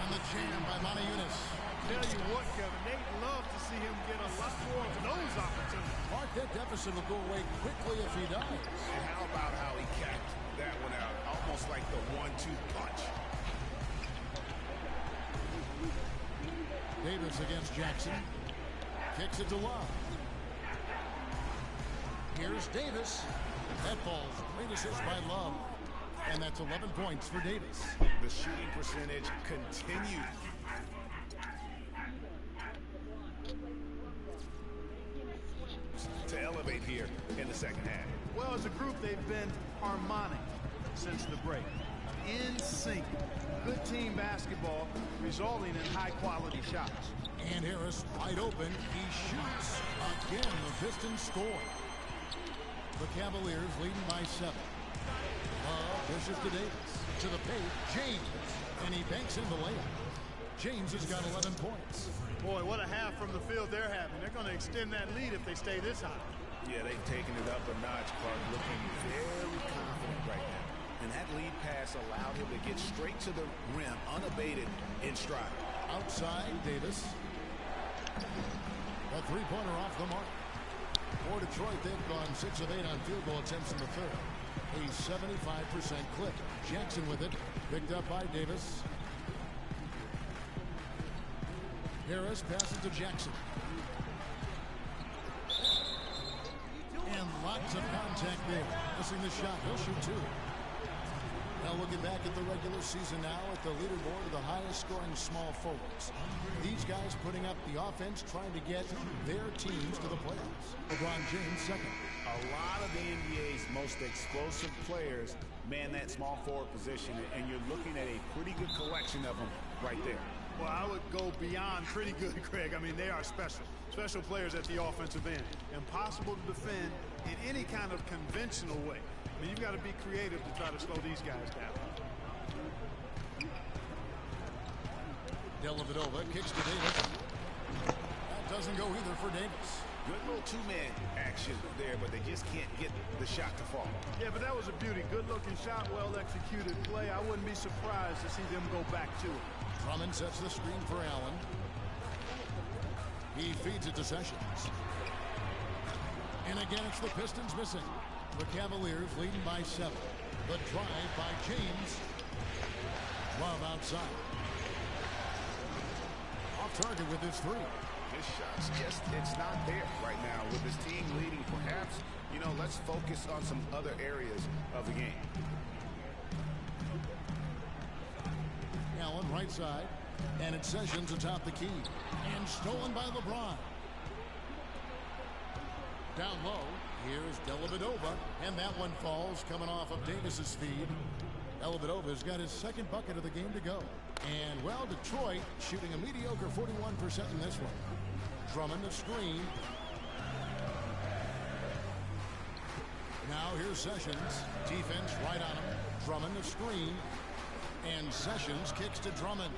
And the jam by Montejunas. Tell you what, Kevin, they'd love to see him get a lot more of those opportunities. Mark, that deficit will go away quickly if he does. And how about how he capped that one out? Almost like the 1-2 punch. Davis against Jackson. Kicks it to Love. Here's Davis. That falls. Great assist by Love. And that's 11 points for Davis. The shooting percentage continued. To elevate here in the second half. Well, as a group, they've been harmonic since the break. In sync. Good team basketball resulting in high-quality shots. And Harris wide open. He shoots. Again, the Pistons score. The Cavaliers leading by 7. Pushes to Davis. To the paint. James. And he banks in the layup. James has got 11 points. Boy, what a half from the field they're having. They're going to extend that lead if they stay this high. Yeah, they've taken it up a notch, Clark, looking very confident right now. And that lead pass allowed him to get straight to the rim, unabated in stride. Outside, Davis. A three-pointer off the mark. For Detroit, they've gone 6 of 8 on field goal attempts in the third. A 75% clip. Jackson with it. Picked up by Davis. Harris passes to Jackson. And lots of contact there. Missing the shot. He'll shoot 2. Now looking back at the regular season now at the leaderboard of the highest scoring small forwards. These guys putting up the offense trying to get their teams to the playoffs. LeBron James second. A lot of the NBA's most explosive players man that small forward position, and you're looking at a pretty good collection of them right there. Well, I would go beyond pretty good, Greg. I mean, they are special. Special players at the offensive end. Impossible to defend in any kind of conventional way. I mean, you've got to be creative to try to slow these guys down. Dellavedova kicks to Davis. That doesn't go either for Davis. Good little two-man action there, but they just can't get the shot to fall. Yeah, but that was a beauty. Good-looking shot, well-executed play. I wouldn't be surprised to see them go back to it. Drummond sets the screen for Allen. He feeds it to Sessions. And again, it's the Pistons missing. The Cavaliers leading by 7. The drive by James. Love outside. Off target with his 3. His shot's just, it's not there right now. With his team leading, perhaps, you know, let's focus on some other areas of the game. Allen right side. And it's Sessions atop the key. And stolen by LeBron. Down low. Here's Dellavedova. And that one falls coming off of Davis's feed. Dellavedova's got his second bucket of the game to go. And, well, Detroit shooting a mediocre 41% in this one. Drummond the screen. Now here's Sessions. Defense right on him. Drummond the screen. And Sessions kicks to Drummond.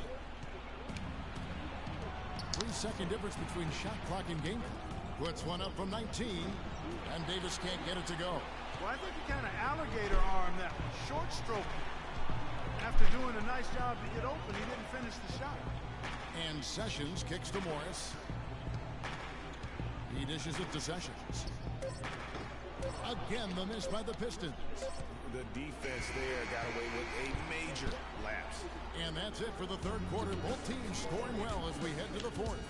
3-second difference between shot clock and game clock. Puts one up from 19, and Davis can't get it to go. Well, I think he kind of alligator armed that one. Short stroke. After doing a nice job to get open, he didn't finish the shot. And Sessions kicks to Morris. He dishes it to Sessions. Again, the miss by the Pistons. The defense there got away with a major lapse. And that's it for the third quarter. Both teams scoring well as we head to the fourth.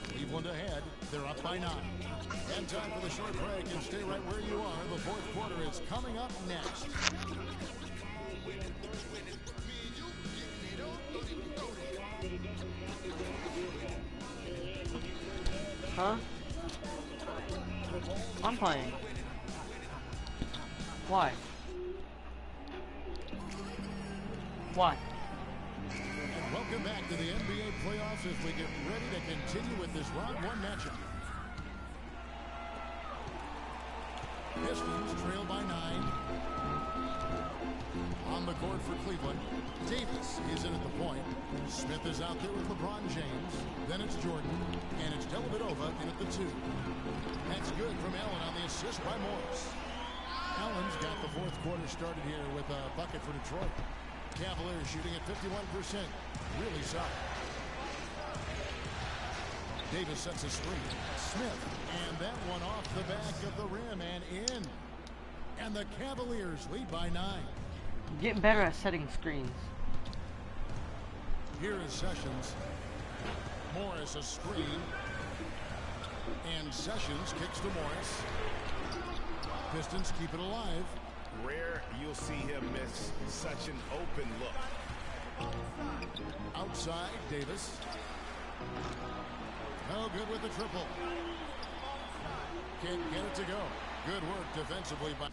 Cleveland ahead. They're up by 9. And time for the short break, and stay right where you are. The fourth quarter is coming up next. Huh? I'm playing. Why? Why? And welcome back to the NBA playoffs as we get ready to continue with this round 1 matchup. Pistons trail by 9. On the court for Cleveland. Davis is in at the point. Smith is out there with LeBron James. Then it's Jordan. And it's Dellavedova in at the 2. That's good from Allen on the assist by Morris. Allen's got the fourth quarter started here with a bucket for Detroit. Cavaliers shooting at 51%. Really solid. Davis sets a screen. Smith. And that one off the back of the rim and in. And the Cavaliers lead by 9. Getting better at setting screens. Here is Sessions. Morris a screen. And Sessions kicks to Morris. Pistons keep it alive. Rare you'll see him miss such an open look. Outside, Davis. No good with the triple. Can't get it to go. Good work defensively by...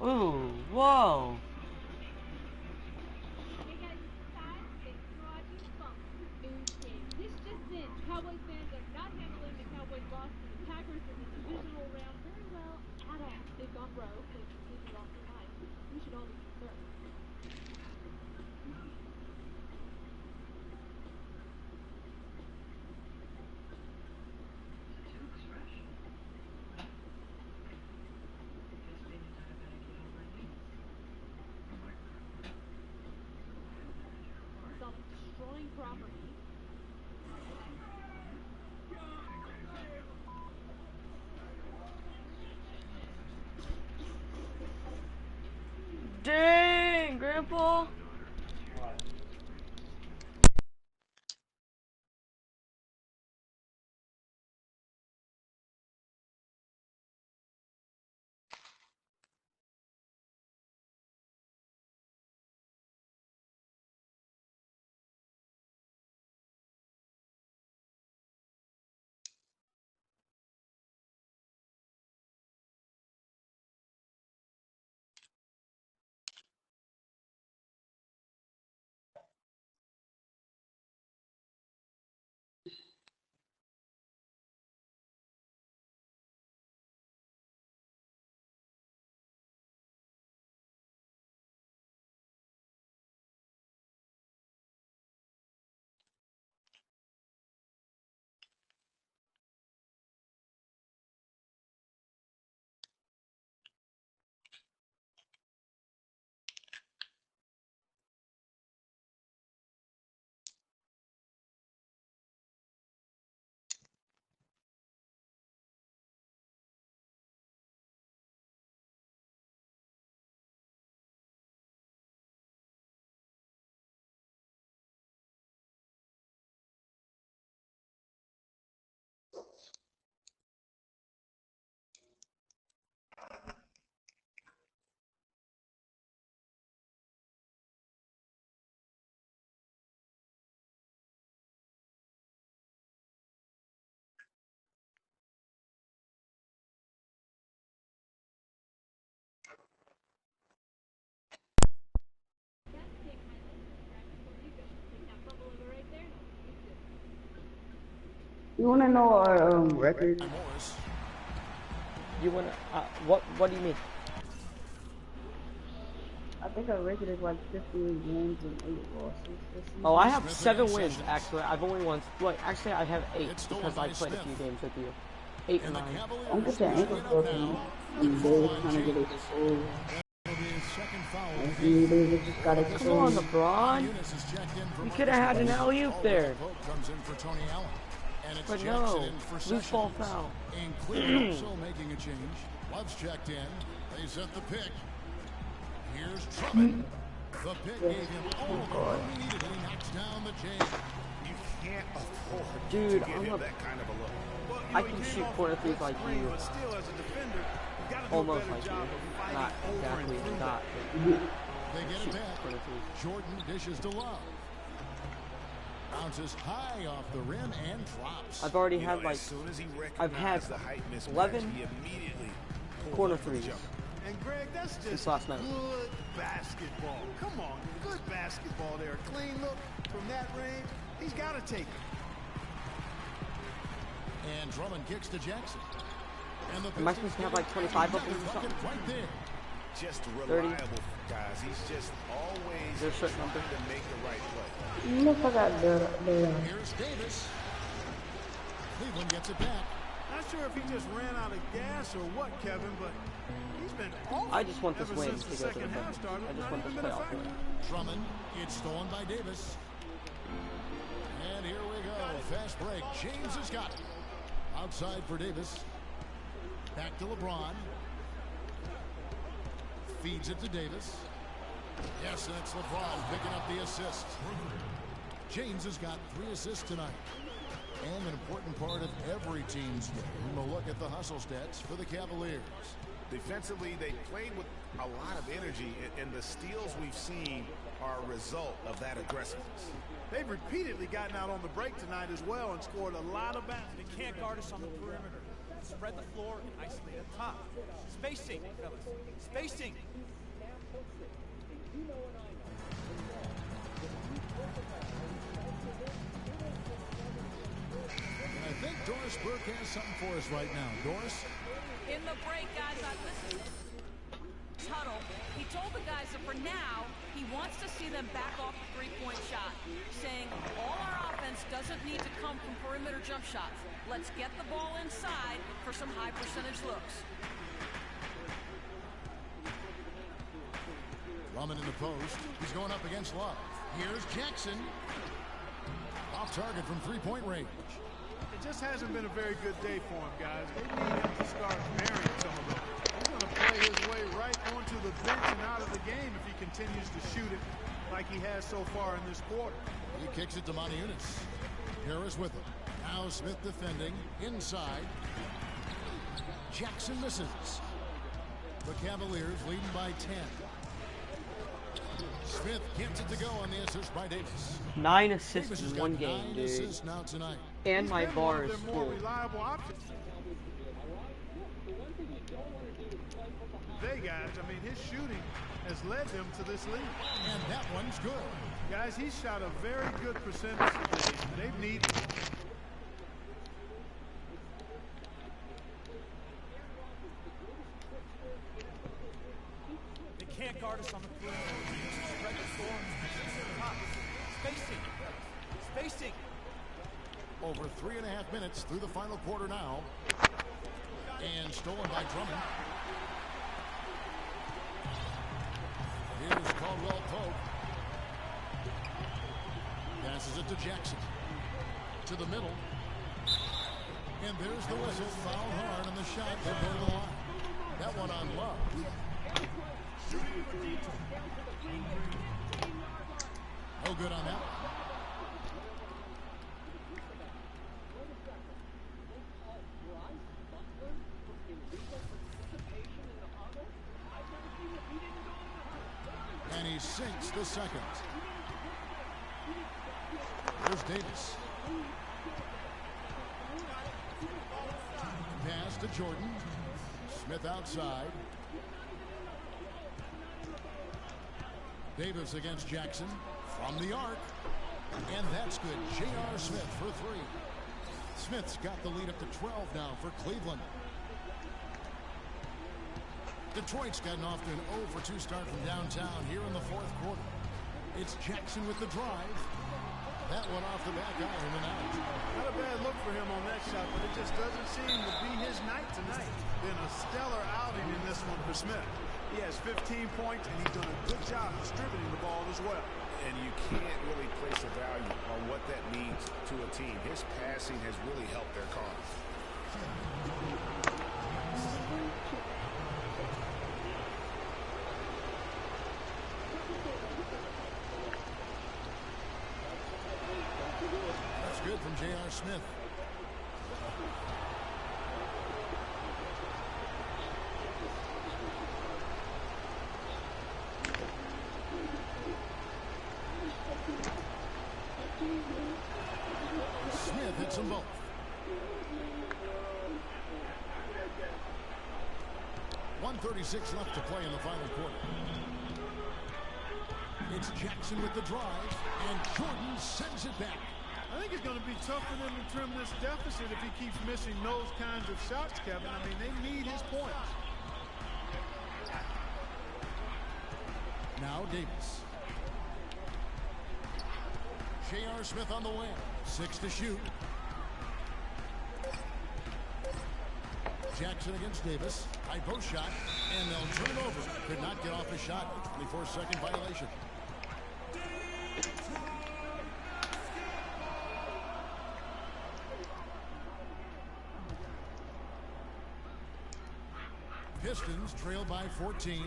Ooh, whoa. This just in. Cowboys fans are not handling the Cowboys loss to the Packers in the divisional round very well at all. They've gone rogue. They've completely lost their minds. We should all be concerned. Destroying property. Dang, Grandpa. You wanna know our record? You wanna? What do you mean? I think our record is like 15 wins and 8 losses this season. Oh, I have 7 wins actually. I've only won. Look, actually, I have 8 because I played a few games with you. 8 and 9. Don't get your ankles broken. And they were trying to get it full. Come on, LeBron. You could have had an alley-oop there. But no, loose ball foul. Also making a change. Love's checked in. They set the pick. Here's Drummond. The pick gave him all he needed. He knocks down the chain. You can't afford Dude, to give him that kind of a look. I can shoot corner threes like you. Almost like you. Not exactly not. They get it back. Jordan dishes to Love. Bounces high off the rim and drops. I've already had like, I've had 11 corner threes. And Greg, that's just since last night. Good basketball. Come on, good basketball there. Clean look from that range. He's got to take it. And Drummond kicks to Jackson. And the Am I supposed to have like 25 of them or something? Right there. Just 30. reliable, guys. He's just always Is there a certain number? to make the right play. You know, I got the Here's Davis. Cleveland gets it back. Not sure if he just ran out of gas or what, Kevin, but he's been awful. I just want this ever win since to the go to the second half bench. started. I just Not want this even been a playoff factor. win. Drummond, it's stolen by Davis. And here we go. Fast break. James has got it. Outside for Davis. Back to LeBron. Feeds it to Davis. Yes, and it's LeBron picking up the assist. James has got 3 assists tonight. And an important part of every team's game. We'll look at the hustle stats for the Cavaliers. Defensively, they played with a lot of energy, and the steals we've seen are a result of that aggressiveness. They've repeatedly gotten out on the break tonight as well and scored a lot of baskets. They can't guard us on the perimeter. Spread the floor and isolate up top. Spacing, fellas. Spacing. And I think Doris Burke has something for us right now. Doris? In the break, guys, I listened to Tuttle. He told the guys that for now, he wants to see them back off the three-point shot, saying all our offense doesn't need to come from perimeter jump shots. Let's get the ball inside for some high percentage looks. Drummond in the post. He's going up against Love. Here's Jackson. Off target from three-point range. It just hasn't been a very good day for him, guys. They need him to start burying some of them. He's going to play his way right onto the bench and out of the game if he continues to shoot it like he has so far in this quarter. He kicks it to Moniunas. Harris with him. Now Smith defending. Inside. Jackson misses. The Cavaliers leading by 10. Smith gets it to go on the assist by Davis. 9 assists in one game, 9 dude. assists now tonight. And my bar is More full. reliable options. They guys, I mean, his shooting has led them to this lead. And that one's good. Guys, he's shot a very good percentage today. They've needed. They can't guard us on the perimeter. Spread the floor and top. Spacing. Spacing. Over 3.5 minutes through the final quarter now. And stolen by Drummond. Here's Caldwell Pope. Passes it to Jackson. To the middle. And there's the whistle. Foul hard on the shot. They'll go to the line. That one on Love. No good on that one. And he sinks the second. Here's Davis. Pass to Jordan. Smith outside. Davis against Jackson from the arc. And that's good. J.R. Smith for 3. Smith's got the lead up to 12 now for Cleveland. Detroit's gotten off to an 0-for-2 start from downtown here in the fourth quarter. It's Jackson with the drive. That one off the back iron and out. Not a bad look for him on that shot, but it just doesn't seem to be his night tonight. Been a stellar outing in this one for Smith. He has 15 points, and he's done a good job distributing the ball as well. And you can't really place a value on what that means to a team. His passing has really helped their cause. That's good from J.R. Smith. Smith hits them both. .136 left to play in the final quarter. It's Jackson with the drive, and Jordan sends it back. I think it's going to be tough for them to trim this deficit if he keeps missing those kinds of shots, Kevin. I mean, they need his points. Now Davis. J.R. Smith on the wing. 6 to shoot. Jackson against Davis. High post shot. And they'll turn it over. Could not get off a shot. 24-second violation. Pistons trail by 14.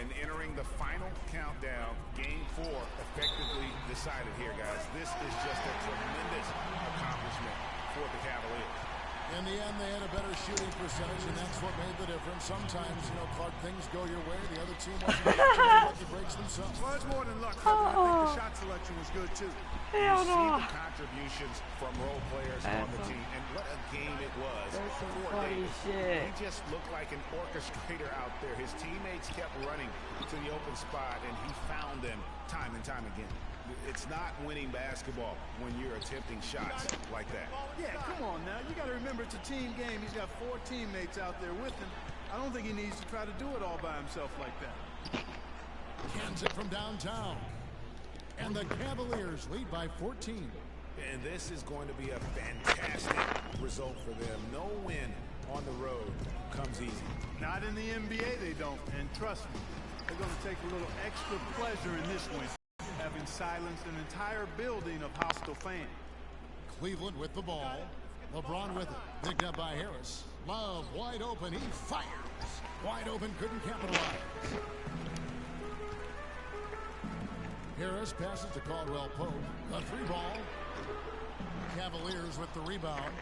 And entering the final countdown, game 4 effectively decided here, guys. This is just a tremendous accomplishment for the Cavaliers. In the end, they had a better shooting percentage, and that's what made the difference. Sometimes, you know, Clark, things go your way. The other team wasn't able to breaks themselves. Well, it's more than luck, Kevin. I think the shot selection was good, too. You see the contributions from role players on the team, and what a game it was for Davis. He just looked like an orchestrator out there. His teammates kept running to the open spot, and he found them time and time again. It's not winning basketball when you're attempting shots like that. Yeah, come on now. You got to remember it's a team game. He's got 4 teammates out there with him. I don't think he needs to try to do it all by himself like that. Cans it from downtown. And the Cavaliers lead by 14. And this is going to be a fantastic result for them. No win on the road comes easy. Not in the NBA, they don't. And trust me, they're going to take a little extra pleasure in this win, having silenced an entire building of hostile fans. Cleveland with the ball. LeBron with it. Picked up by Harris. Love wide open. He fires. Wide open. Couldn't capitalize. Harris passes to Caldwell Pope. A 3-ball. Cavaliers with the rebound.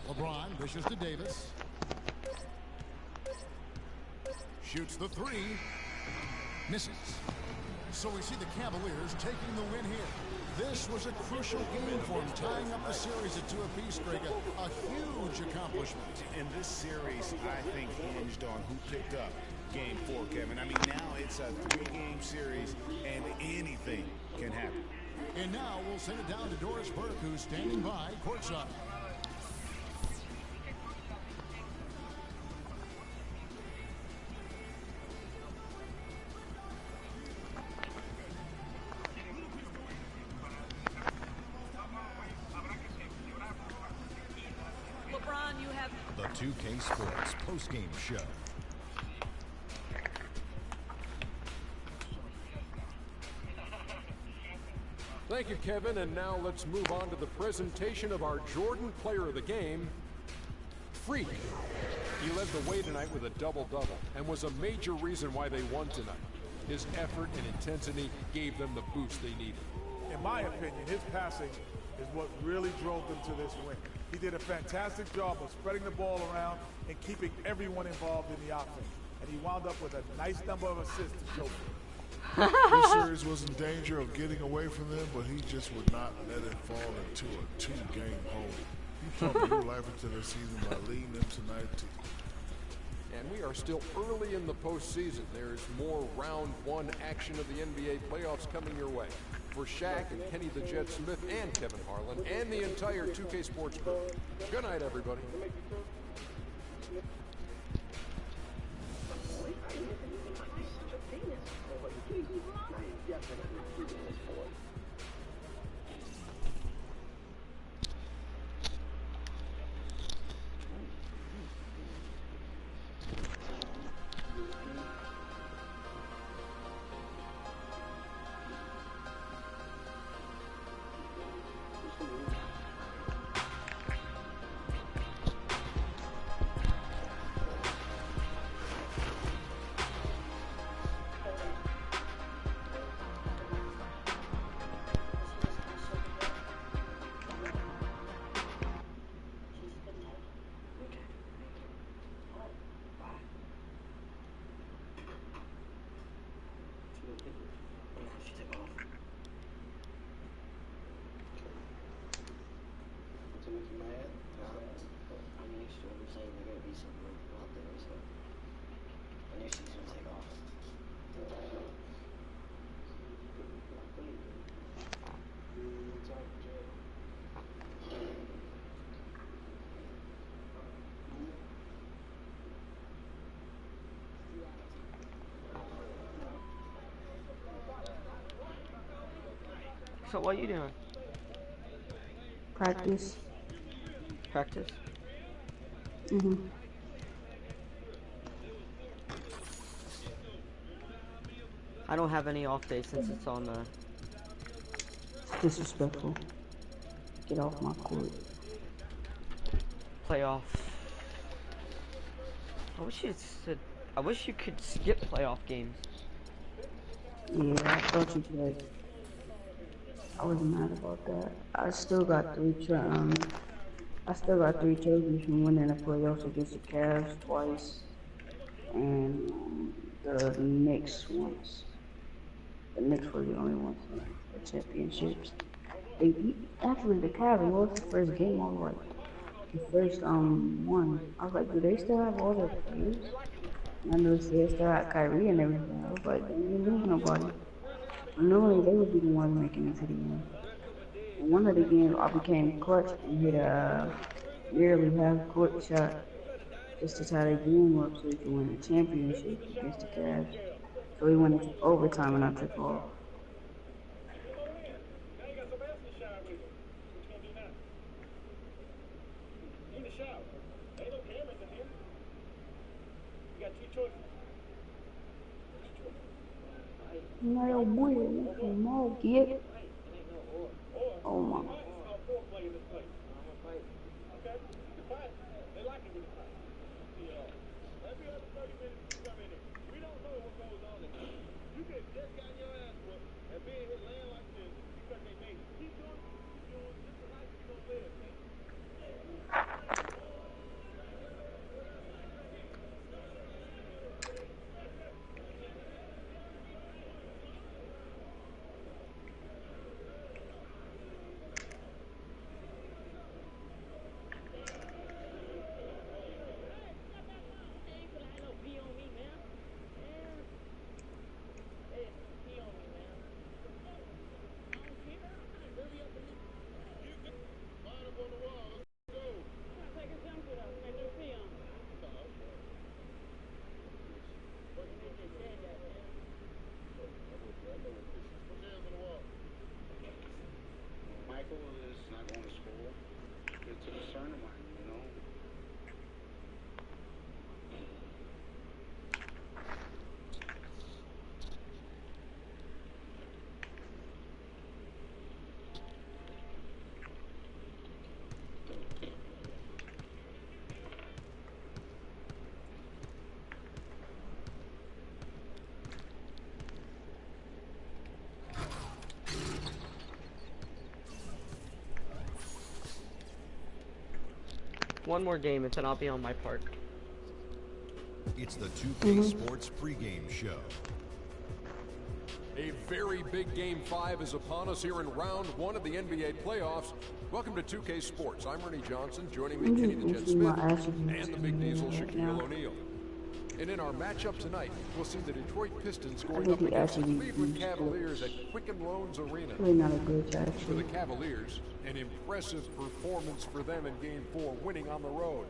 LeBron dishes to Davis. Shoots the 3. Misses. So we see the Cavaliers taking the win here. This was a crucial game for them, tying up the series at 2 apiece, Greg. A huge accomplishment. And this series, I think, hinged on who picked up game 4, Kevin. I mean, now it's a 3-game series, and anything can happen. And now we'll send it down to Doris Burke, who's standing by courtside. LeBron, you have The 2K Sports postgame show. Thank you, Kevin. And now let's move on to the presentation of our Jordan Player of the Game, Freak. He led the way tonight with a double-double and was a major reason why they won tonight. His effort and intensity gave them the boost they needed. In my opinion, his passing is what really drove them to this win. He did a fantastic job of spreading the ball around and keeping everyone involved in the offense. And he wound up with a nice number of assists to show for it. This series was in danger of getting away from them, but he just would not let it fall into a 2-game hole. He pumped new life into their season by leading them tonight. And we are still early in the postseason. There's more round 1 action of the NBA playoffs coming your way. For Shaq and Kenny the Jet Smith and Kevin Harlan and the entire 2K Sports crew, good night, everybody. So what are you doing? Practice. Practice? Mm-hmm. I don't have any off days since it's on the... Disrespectful. Get off my court. Playoff. I wish you could skip playoff games. Yeah, I thought you could. I was mad about that. I still got three trophies from winning the playoffs against the Cavs twice, and the Knicks once. The Knicks were the only ones in the championships. They beat, actually, the Cavs lost the first game. I was like, the first one. I was like, do they still have all their players? And I noticed they still had Kyrie and everything. I was like, they didn't lose nobody. Normally they would be the ones making it to the end. In one of the games, I became clutch and hit a nearly half-court shot just to tie the game up so we could win the championship against the Cavs. So we went into overtime and I took off. No boy, no kid. Oh my. One more game and then I'll be on my park. It's the 2K Sports pregame show. A very big Game 5 is upon us here in round 1 of the NBA playoffs. Welcome to 2K Sports. I'm Ernie Johnson. Joining me, Kenny the Jet Smith and the Big Diesel, Shaquille O'Neal. And in our matchup tonight, we'll see the Detroit Pistons I going think up he against the actually Cleveland used Cavaliers at splits. Quicken Loans Arena. Really not a glitch, For actually. the Cavaliers, an impressive performance for them in Game 4, winning on the road.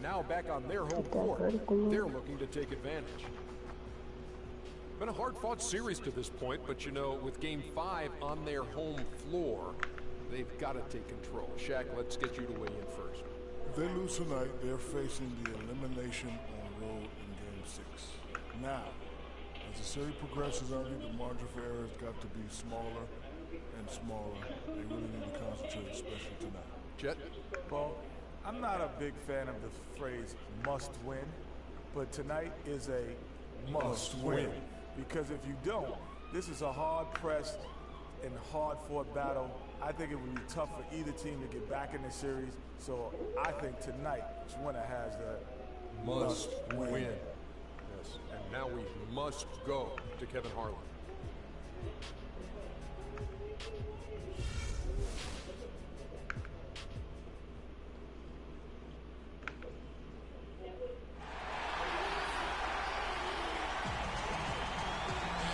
Now back on their home court, they're looking to take advantage. Been a hard-fought series to this point, but you know, with Game 5 on their home floor, they've got to take control. Shaq, let's get you to weigh in first. If they lose tonight, they're facing the elimination on the road in Game 6. Now, as the series progresses, Ernie, the margin for error has got to be smaller and smaller. They really need to concentrate, especially tonight. Jet? Paul, I'm not a big fan of the phrase must win, but tonight is a must win. Because if you don't, this is a hard-pressed and hard-fought battle. I think it would be tough for either team to get back in the series. So I think tonight, each winner has the must win. Yes, and now we must go to Kevin Harlan.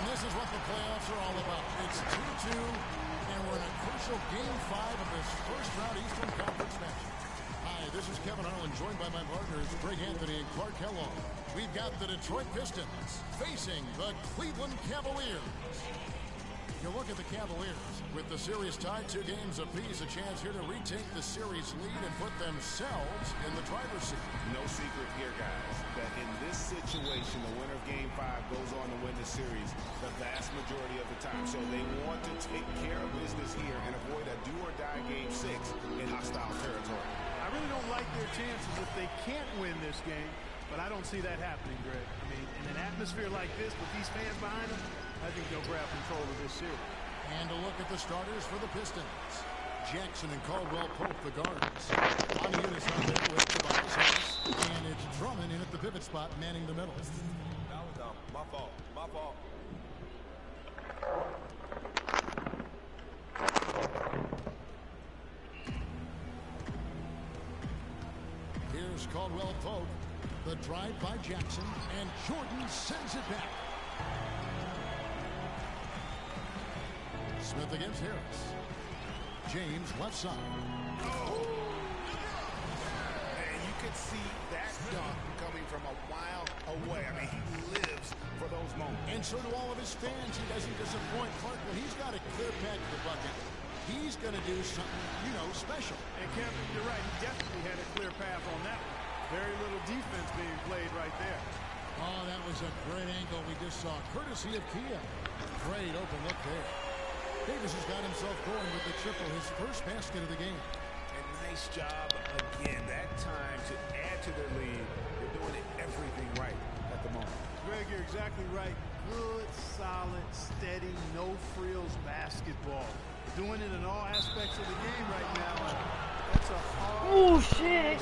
This is what the playoffs are all about. It's 2-2, and we're in a crucial Game 5 of this first-round Eastern Conference match. Hi, this is Kevin Harlan, joined by my partners, Greg Anthony and Clark Kellogg. We've got the Detroit Pistons facing the Cleveland Cavaliers. You look at the Cavaliers, with the series tied 2 games apiece, a chance here to retake the series lead and put themselves in the driver's seat. No secret here, guys, that in this situation, the winner of Game 5 goes on to win the series the vast majority of the time. So they want to take care of business here and avoid a do-or-die Game 6 in hostile territory. I really don't like their chances if they can't win this game, but I don't see that happening, Greg. I mean, in an atmosphere like this with these fans behind them, I think they'll grab control of this series. And a look at the starters for the Pistons. Jackson and Caldwell Pope, the guards. On the units out there with Tobias Harris. And it's Drummond in at the pivot spot, manning the middle. That was my fault. My fault. Here's Caldwell Pope. The drive by Jackson. And Jordan sends it back. Smith against Harris. James left side. And you could see that dunk coming from a mile away. I mean, he lives for those moments. And so do all of his fans. He doesn't disappoint. Clark, when he's got a clear path to the bucket, he's going to do something, you know, special. And Kevin, you're right. He definitely had a clear path on that one. Very little defense being played right there. Oh, that was a great angle we just saw, courtesy of Kia. Great open look there. Davis has got himself going with the triple, his first basket of the game. And nice job again that time to add to their lead. They're doing everything right at the moment. Greg, you're exactly right. Good, solid, steady, no frills basketball. Doing it in all aspects of the game right now. That's a hard. Oh shit!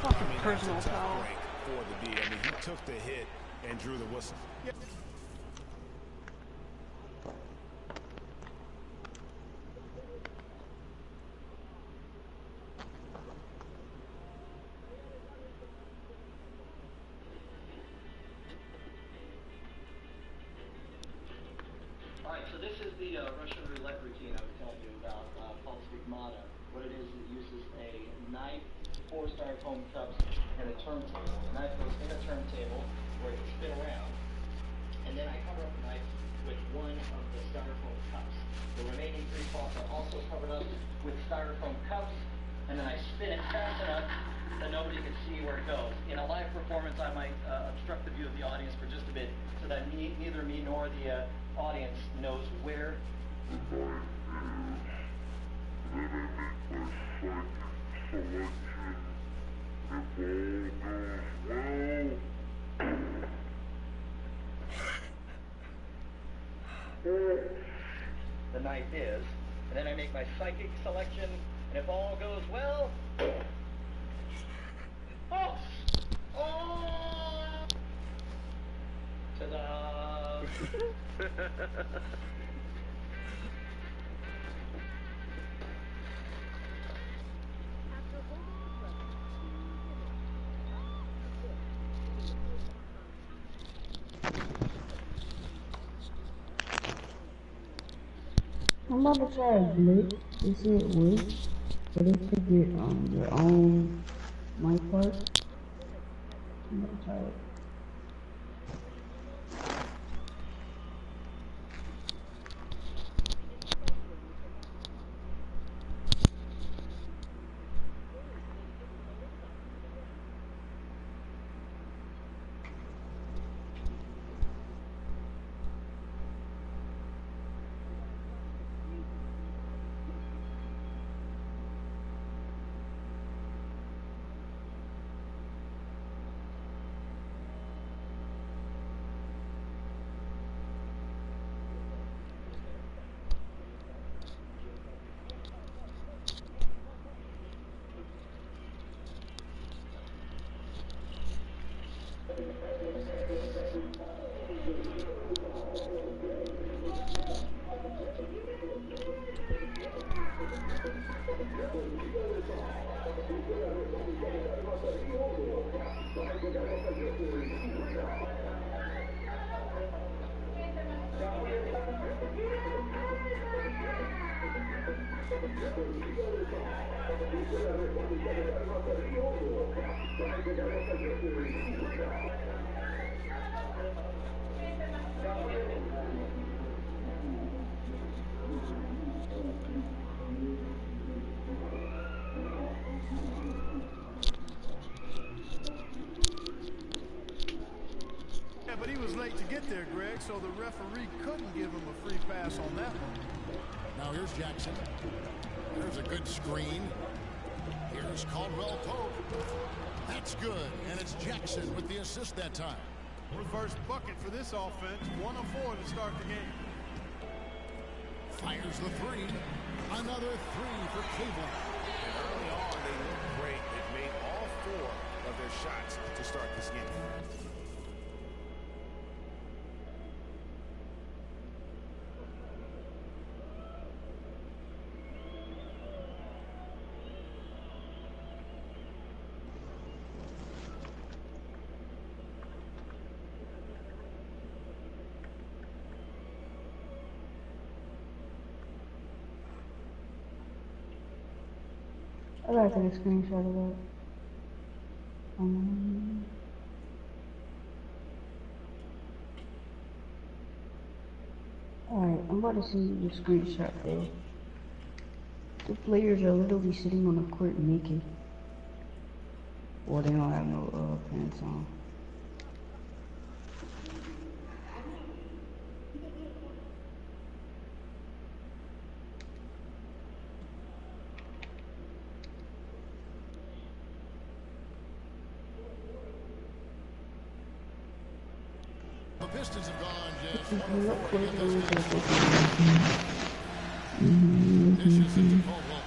Fucking personal that's a tough foul. break for the D. I mean, he took the hit and drew the whistle. Yeah. Alright, so this is the Russian roulette routine I was telling you about, called Stigmata. What it is, it uses a knife, 4 styrofoam cups, and a turntable. The knife goes in a turntable where it can spin around, and then I cover up the knife with 1 of the styrofoam cups. The remaining 3 parts are also covered up with styrofoam cups, and then I spin it fast enough that nobody can see where it goes. In a live performance, I might obstruct the view of the audience for just a bit, so that neither me nor the audience knows where. The knife is, and then I make my psychic selection, and if all goes well, oh, ta-da! I'm about to try a glitch. They say it works, but it's to get your own mypark. I'm about to try it. Yeah, but he was late to get there, Greg, so the referee couldn't give him a free pass on that one. Now here's Jackson. There's a good screen. Here's Caldwell Pope. That's good, and it's Jackson with the assist that time. First bucket for this offense, 1 of 4 to start the game. Fires the three. Another three for Cleveland. And early on, they looked great. They've made all 4 of their shots to start this game. I gotta take a screenshot of that. Alright, I'm about to see the screenshot there. The players are literally sitting on the court naked. Or they don't have no pants on. The Pistons have gone just 1 of 4 in this game. Dishes into Caldwell.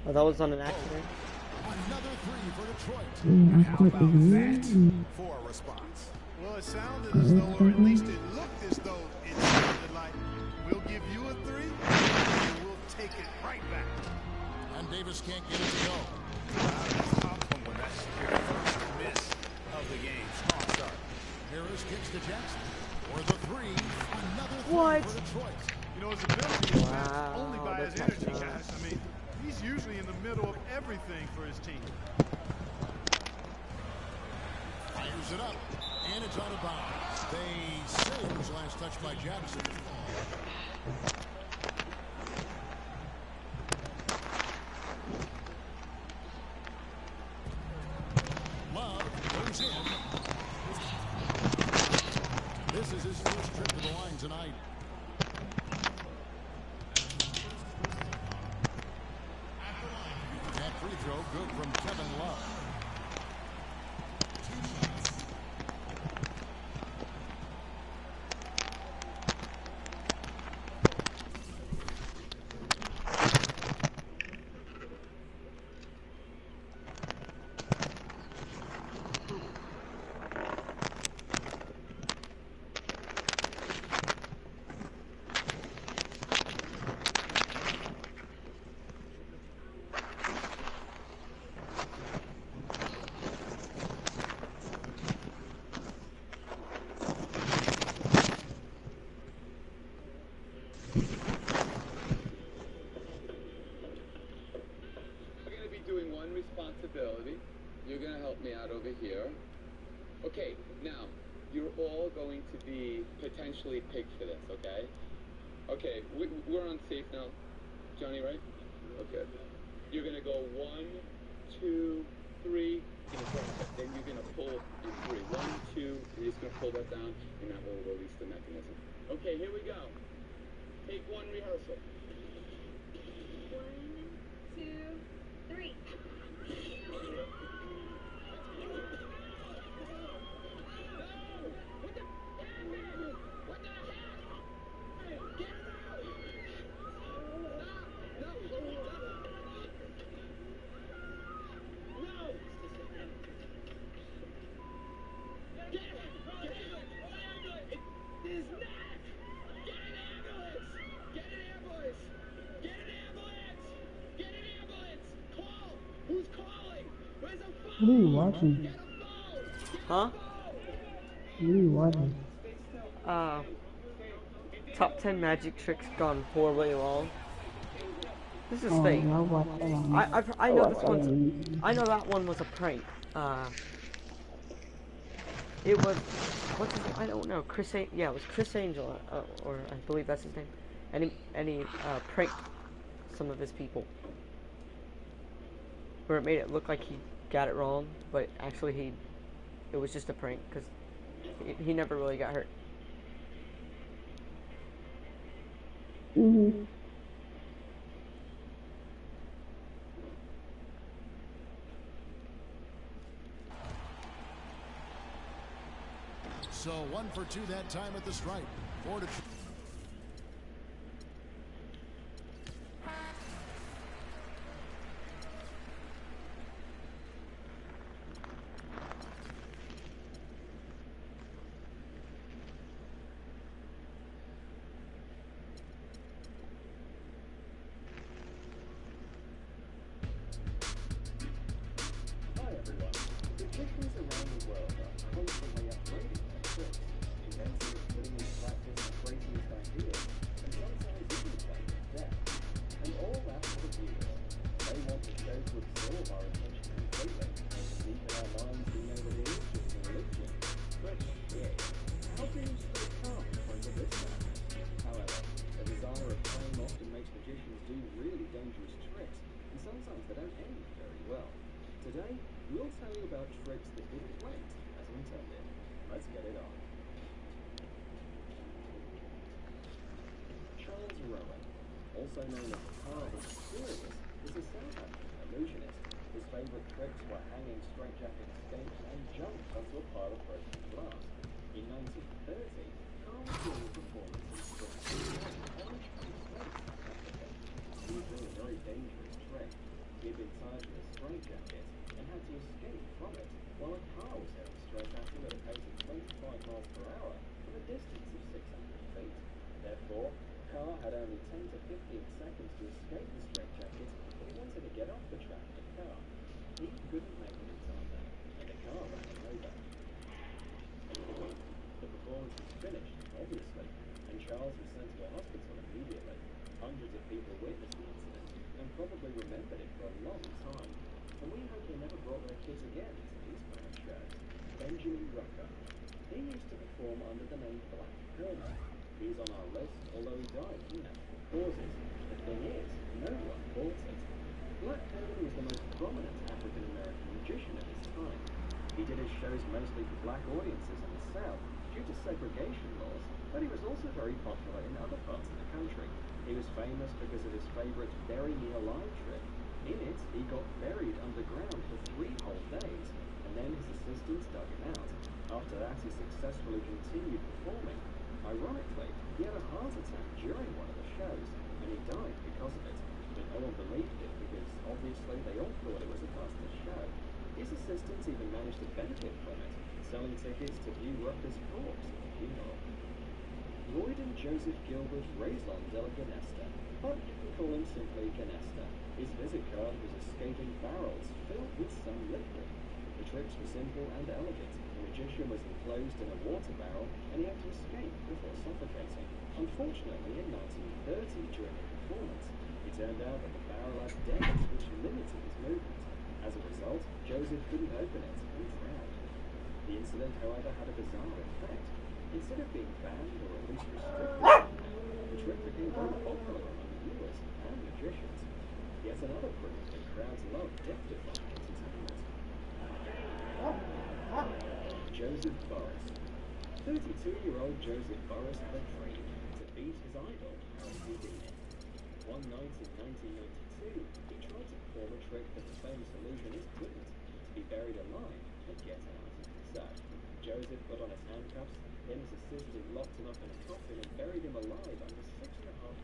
Oh, that was on an accident. Another three for Detroit. How about that for a response? Well, it sounded as though, or at least it looked as though it sounded like, we'll give you a 3, and we'll take it right back. And Davis can't get it to go. It's tough when that's your first miss of the game. Strong start. Harris kicks to Jackson. For the 3. Another 3 for Detroit. You know, his ability is matched only by his energy, guys. I mean, he's usually in the middle of everything for his team. Fires it up. And it's out of bounds. They say it was last touched by Jackson. Love goes in. This is his first trip to the line tonight. That free throw good from Kevin Love. We're going to be doing one responsibility. You're going to help me out over here. Okay, now, you're all going to be potentially picked for this, okay? Okay, we're on safe now. Johnny, right? Okay. You're going to go 1, 2, 3. Then you're going to pull in 3. 1, 2. You're just going to pull that down, and that will release the mechanism. Okay, here we go. Take one rehearsal. 1, 2, 3. What are you watching? Huh? What are you watching? Top 10 magic tricks gone horribly wrong. This is Oh, fake. yeah, I watched that on. I know this one's. I know that one was a prank. It was. What's his name? I don't know. Yeah, it was Chris Angel, or I believe that's his name. And he pranked some of his people, where it made it look like he got it wrong, but actually it was just a prank because he never really got hurt. Mm-hmm. So 1 for 2 that time at the stripe. 4 to 2. Hi everyone. Magicians around the world are constantly upgrading their tricks, inventing and putting into practice the craziest ideas, and sometimes even playing with death. And all that for the viewers. They want the show to absorb our attention completely, deep in our minds we know that it is just an illusion. But yeah, how can you stay calm in front of this man? However, the desire of fame often makes magicians do really dangerous tricks, and sometimes they don't end very well. Today, we'll tell you about tricks that didn't went as intended. Let's get it on. Charles Rowan, also known as the Car of Mysterious, is a South African illusionist. His favorite tricks were hanging straitjacket escapes and jumps onto a pile of broken glass. In 1930, Carl was doing a performance in Orange Free State, South Africa. He was doing a very dangerous trick. He had been tied with a straitjacket and had to escape from it while a car was heading straight at him at a pace of 25 miles per hour from a distance of 600 feet. Therefore, Carr had only 10 to 15 seconds to escape the straitjacket, but he wanted to get off the track of the car. He couldn't make it in time though, and the car ran him over. The performance was finished, obviously, and Charles was sent to a hospital immediately. Hundreds of people witnessed the incident and probably remembered it for a long time. And we hope they never brought their kids again to these kind of shows. Benjamin Rucker. He used to perform under the name Black Herman. He's on our list, although he died from natural causes. The thing is, no one bought it. Black Herman was the most prominent African-American magician of his time. He did his shows mostly for black audiences in the South due to segregation laws, but he was also very popular in other parts of the country. He was famous because of his favorite bury me alive trick. In it, he got buried underground for 3 whole days, and then his assistants dug him out. After that, he successfully continued performing. Ironically, he had a heart attack during one of the shows, and he died because of it. But no one believed it because, obviously, they all thought it was a busted show. His assistants even managed to benefit from it, selling tickets to view Rucker's corpse at the funeral. Lloyd and Joseph Gilbert Raison de la Ganesta, but you can call him simply Ganesta. His visit card was escaping barrels filled with some liquid. The The tricks were simple and elegant. The magician was enclosed in a water barrel, and he had to escape before suffocating. Unfortunately, in 1930, during the performance, it turned out that the barrel had dents which limited his movement. As a result, Joseph couldn't open it and drowned. The incident, however, had a bizarre effect. Instead of being banned or at least restricted, the trick became very popular among viewers and magicians. Yet another proof that crowds love death-defying entertainment. Joseph Boris. 32-year-old Joseph Boris had a dream to beat his idol, Houdini. One night in 1992, he tried to perform a trick that the famous illusionist couldn't, to be buried alive and get out. So, Joseph put on his handcuffs, then his assistant locked him up in a coffin and buried him alive under 6.5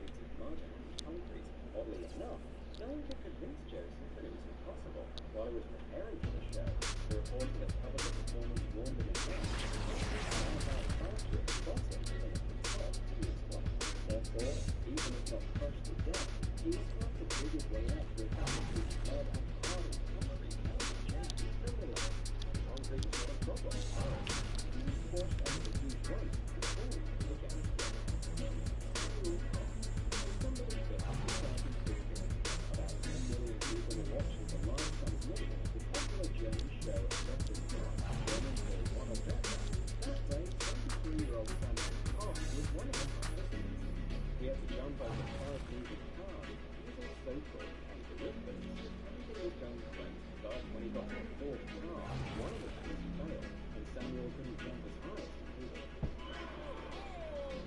feet of mud and concrete. Oddly enough, no one could convince Joseph that it was impossible. While he was preparing for the show, the reporter that covered the performance warned him again. Faster at the bottom than at the top, he was locked. Therefore, even if not crushed to death, he was trying to dig his way out through concrete, mud, and hardened concrete. Nonetheless, concrete was not a problem. He was squashed under the huge weight before he began to get out. December 1st, 2015. About 10 million people were watching the live transmission of the popular German show Wrestling Car. Germans were one of them. That day, 23-year-old Samuel Koch was one of the participants. He had to jump over 5 moving cars using a so-called kangaroo boots. Everything was done great, but when he got to the fourth car, one of the boots failed, and Samuel couldn't jump as high as he could.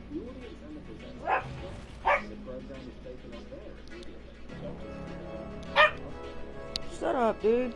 The audience and the presenter were shocked. The program was taken off air immediately. Shut up, dude.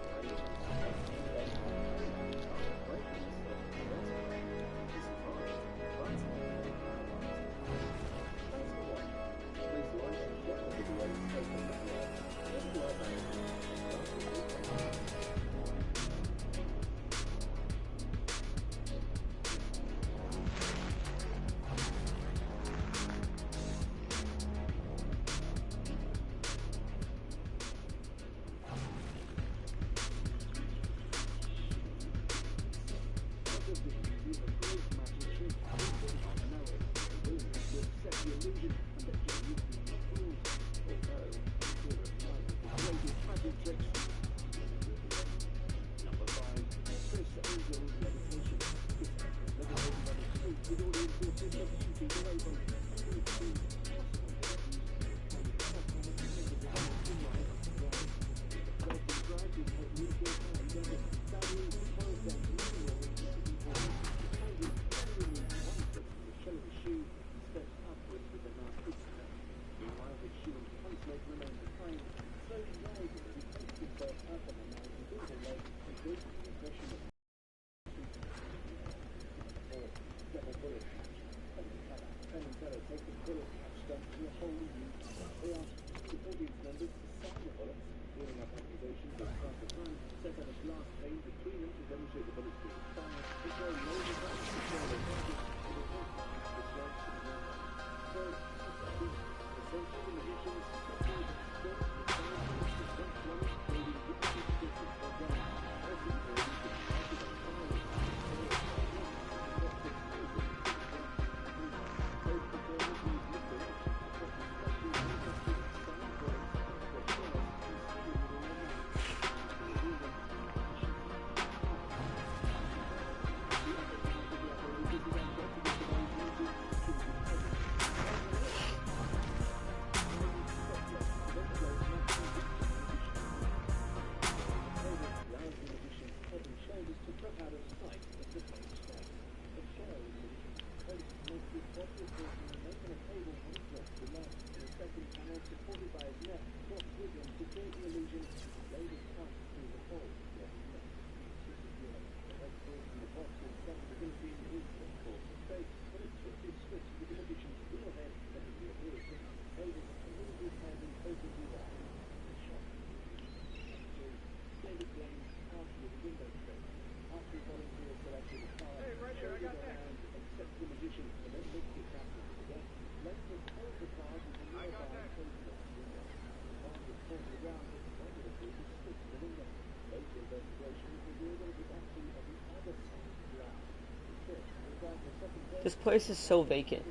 This place is so vacant.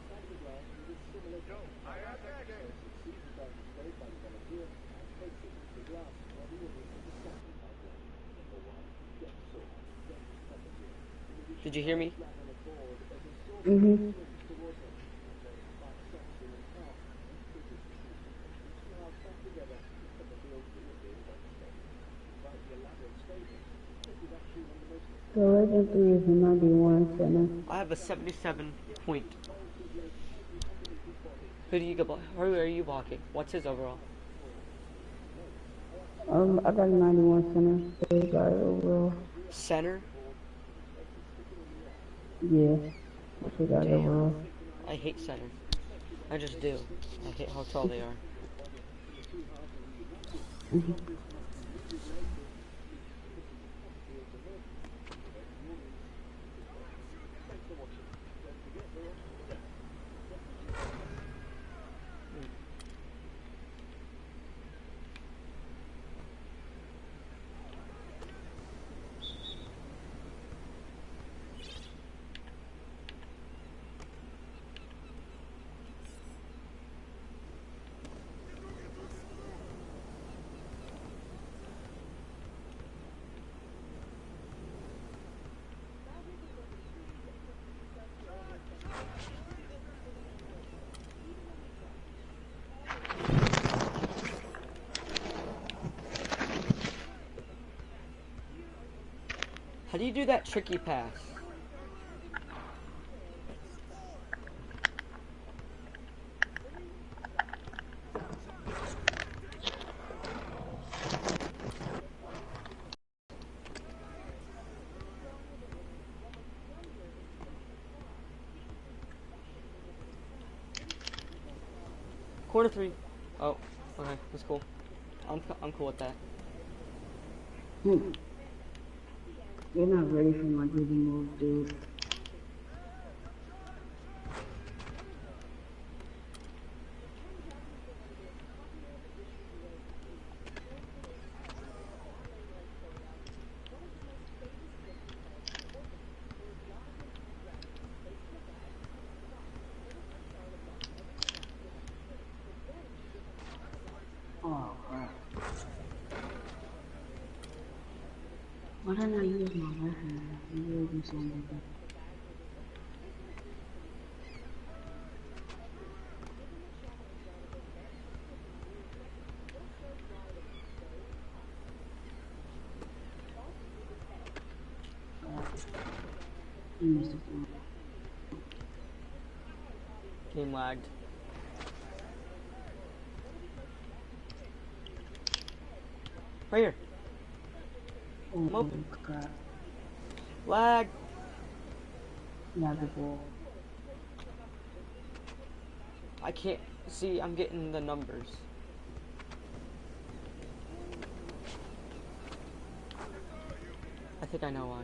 Did you hear me? Mm-hmm. The Legend 3 is a 91 center. I have a 77 point. Who are you blocking? What's his overall? I got a 91 center. So he got it overall. Center? Yeah. He got it overall. I hate centers. I just do. I hate how tall they are. How do you do that tricky pass? Quarter 3. Oh, okay, that's cool. I'm cool with that. You're not ready for my groovy moves, dude. Oh, crap. Why didn't I use my left hand? Maybe it'll do something different. You missed it. Game lagged. Right here. I'm open. Crap. Lag. Not the ball. I can't see. I'm getting the numbers. I think I know why.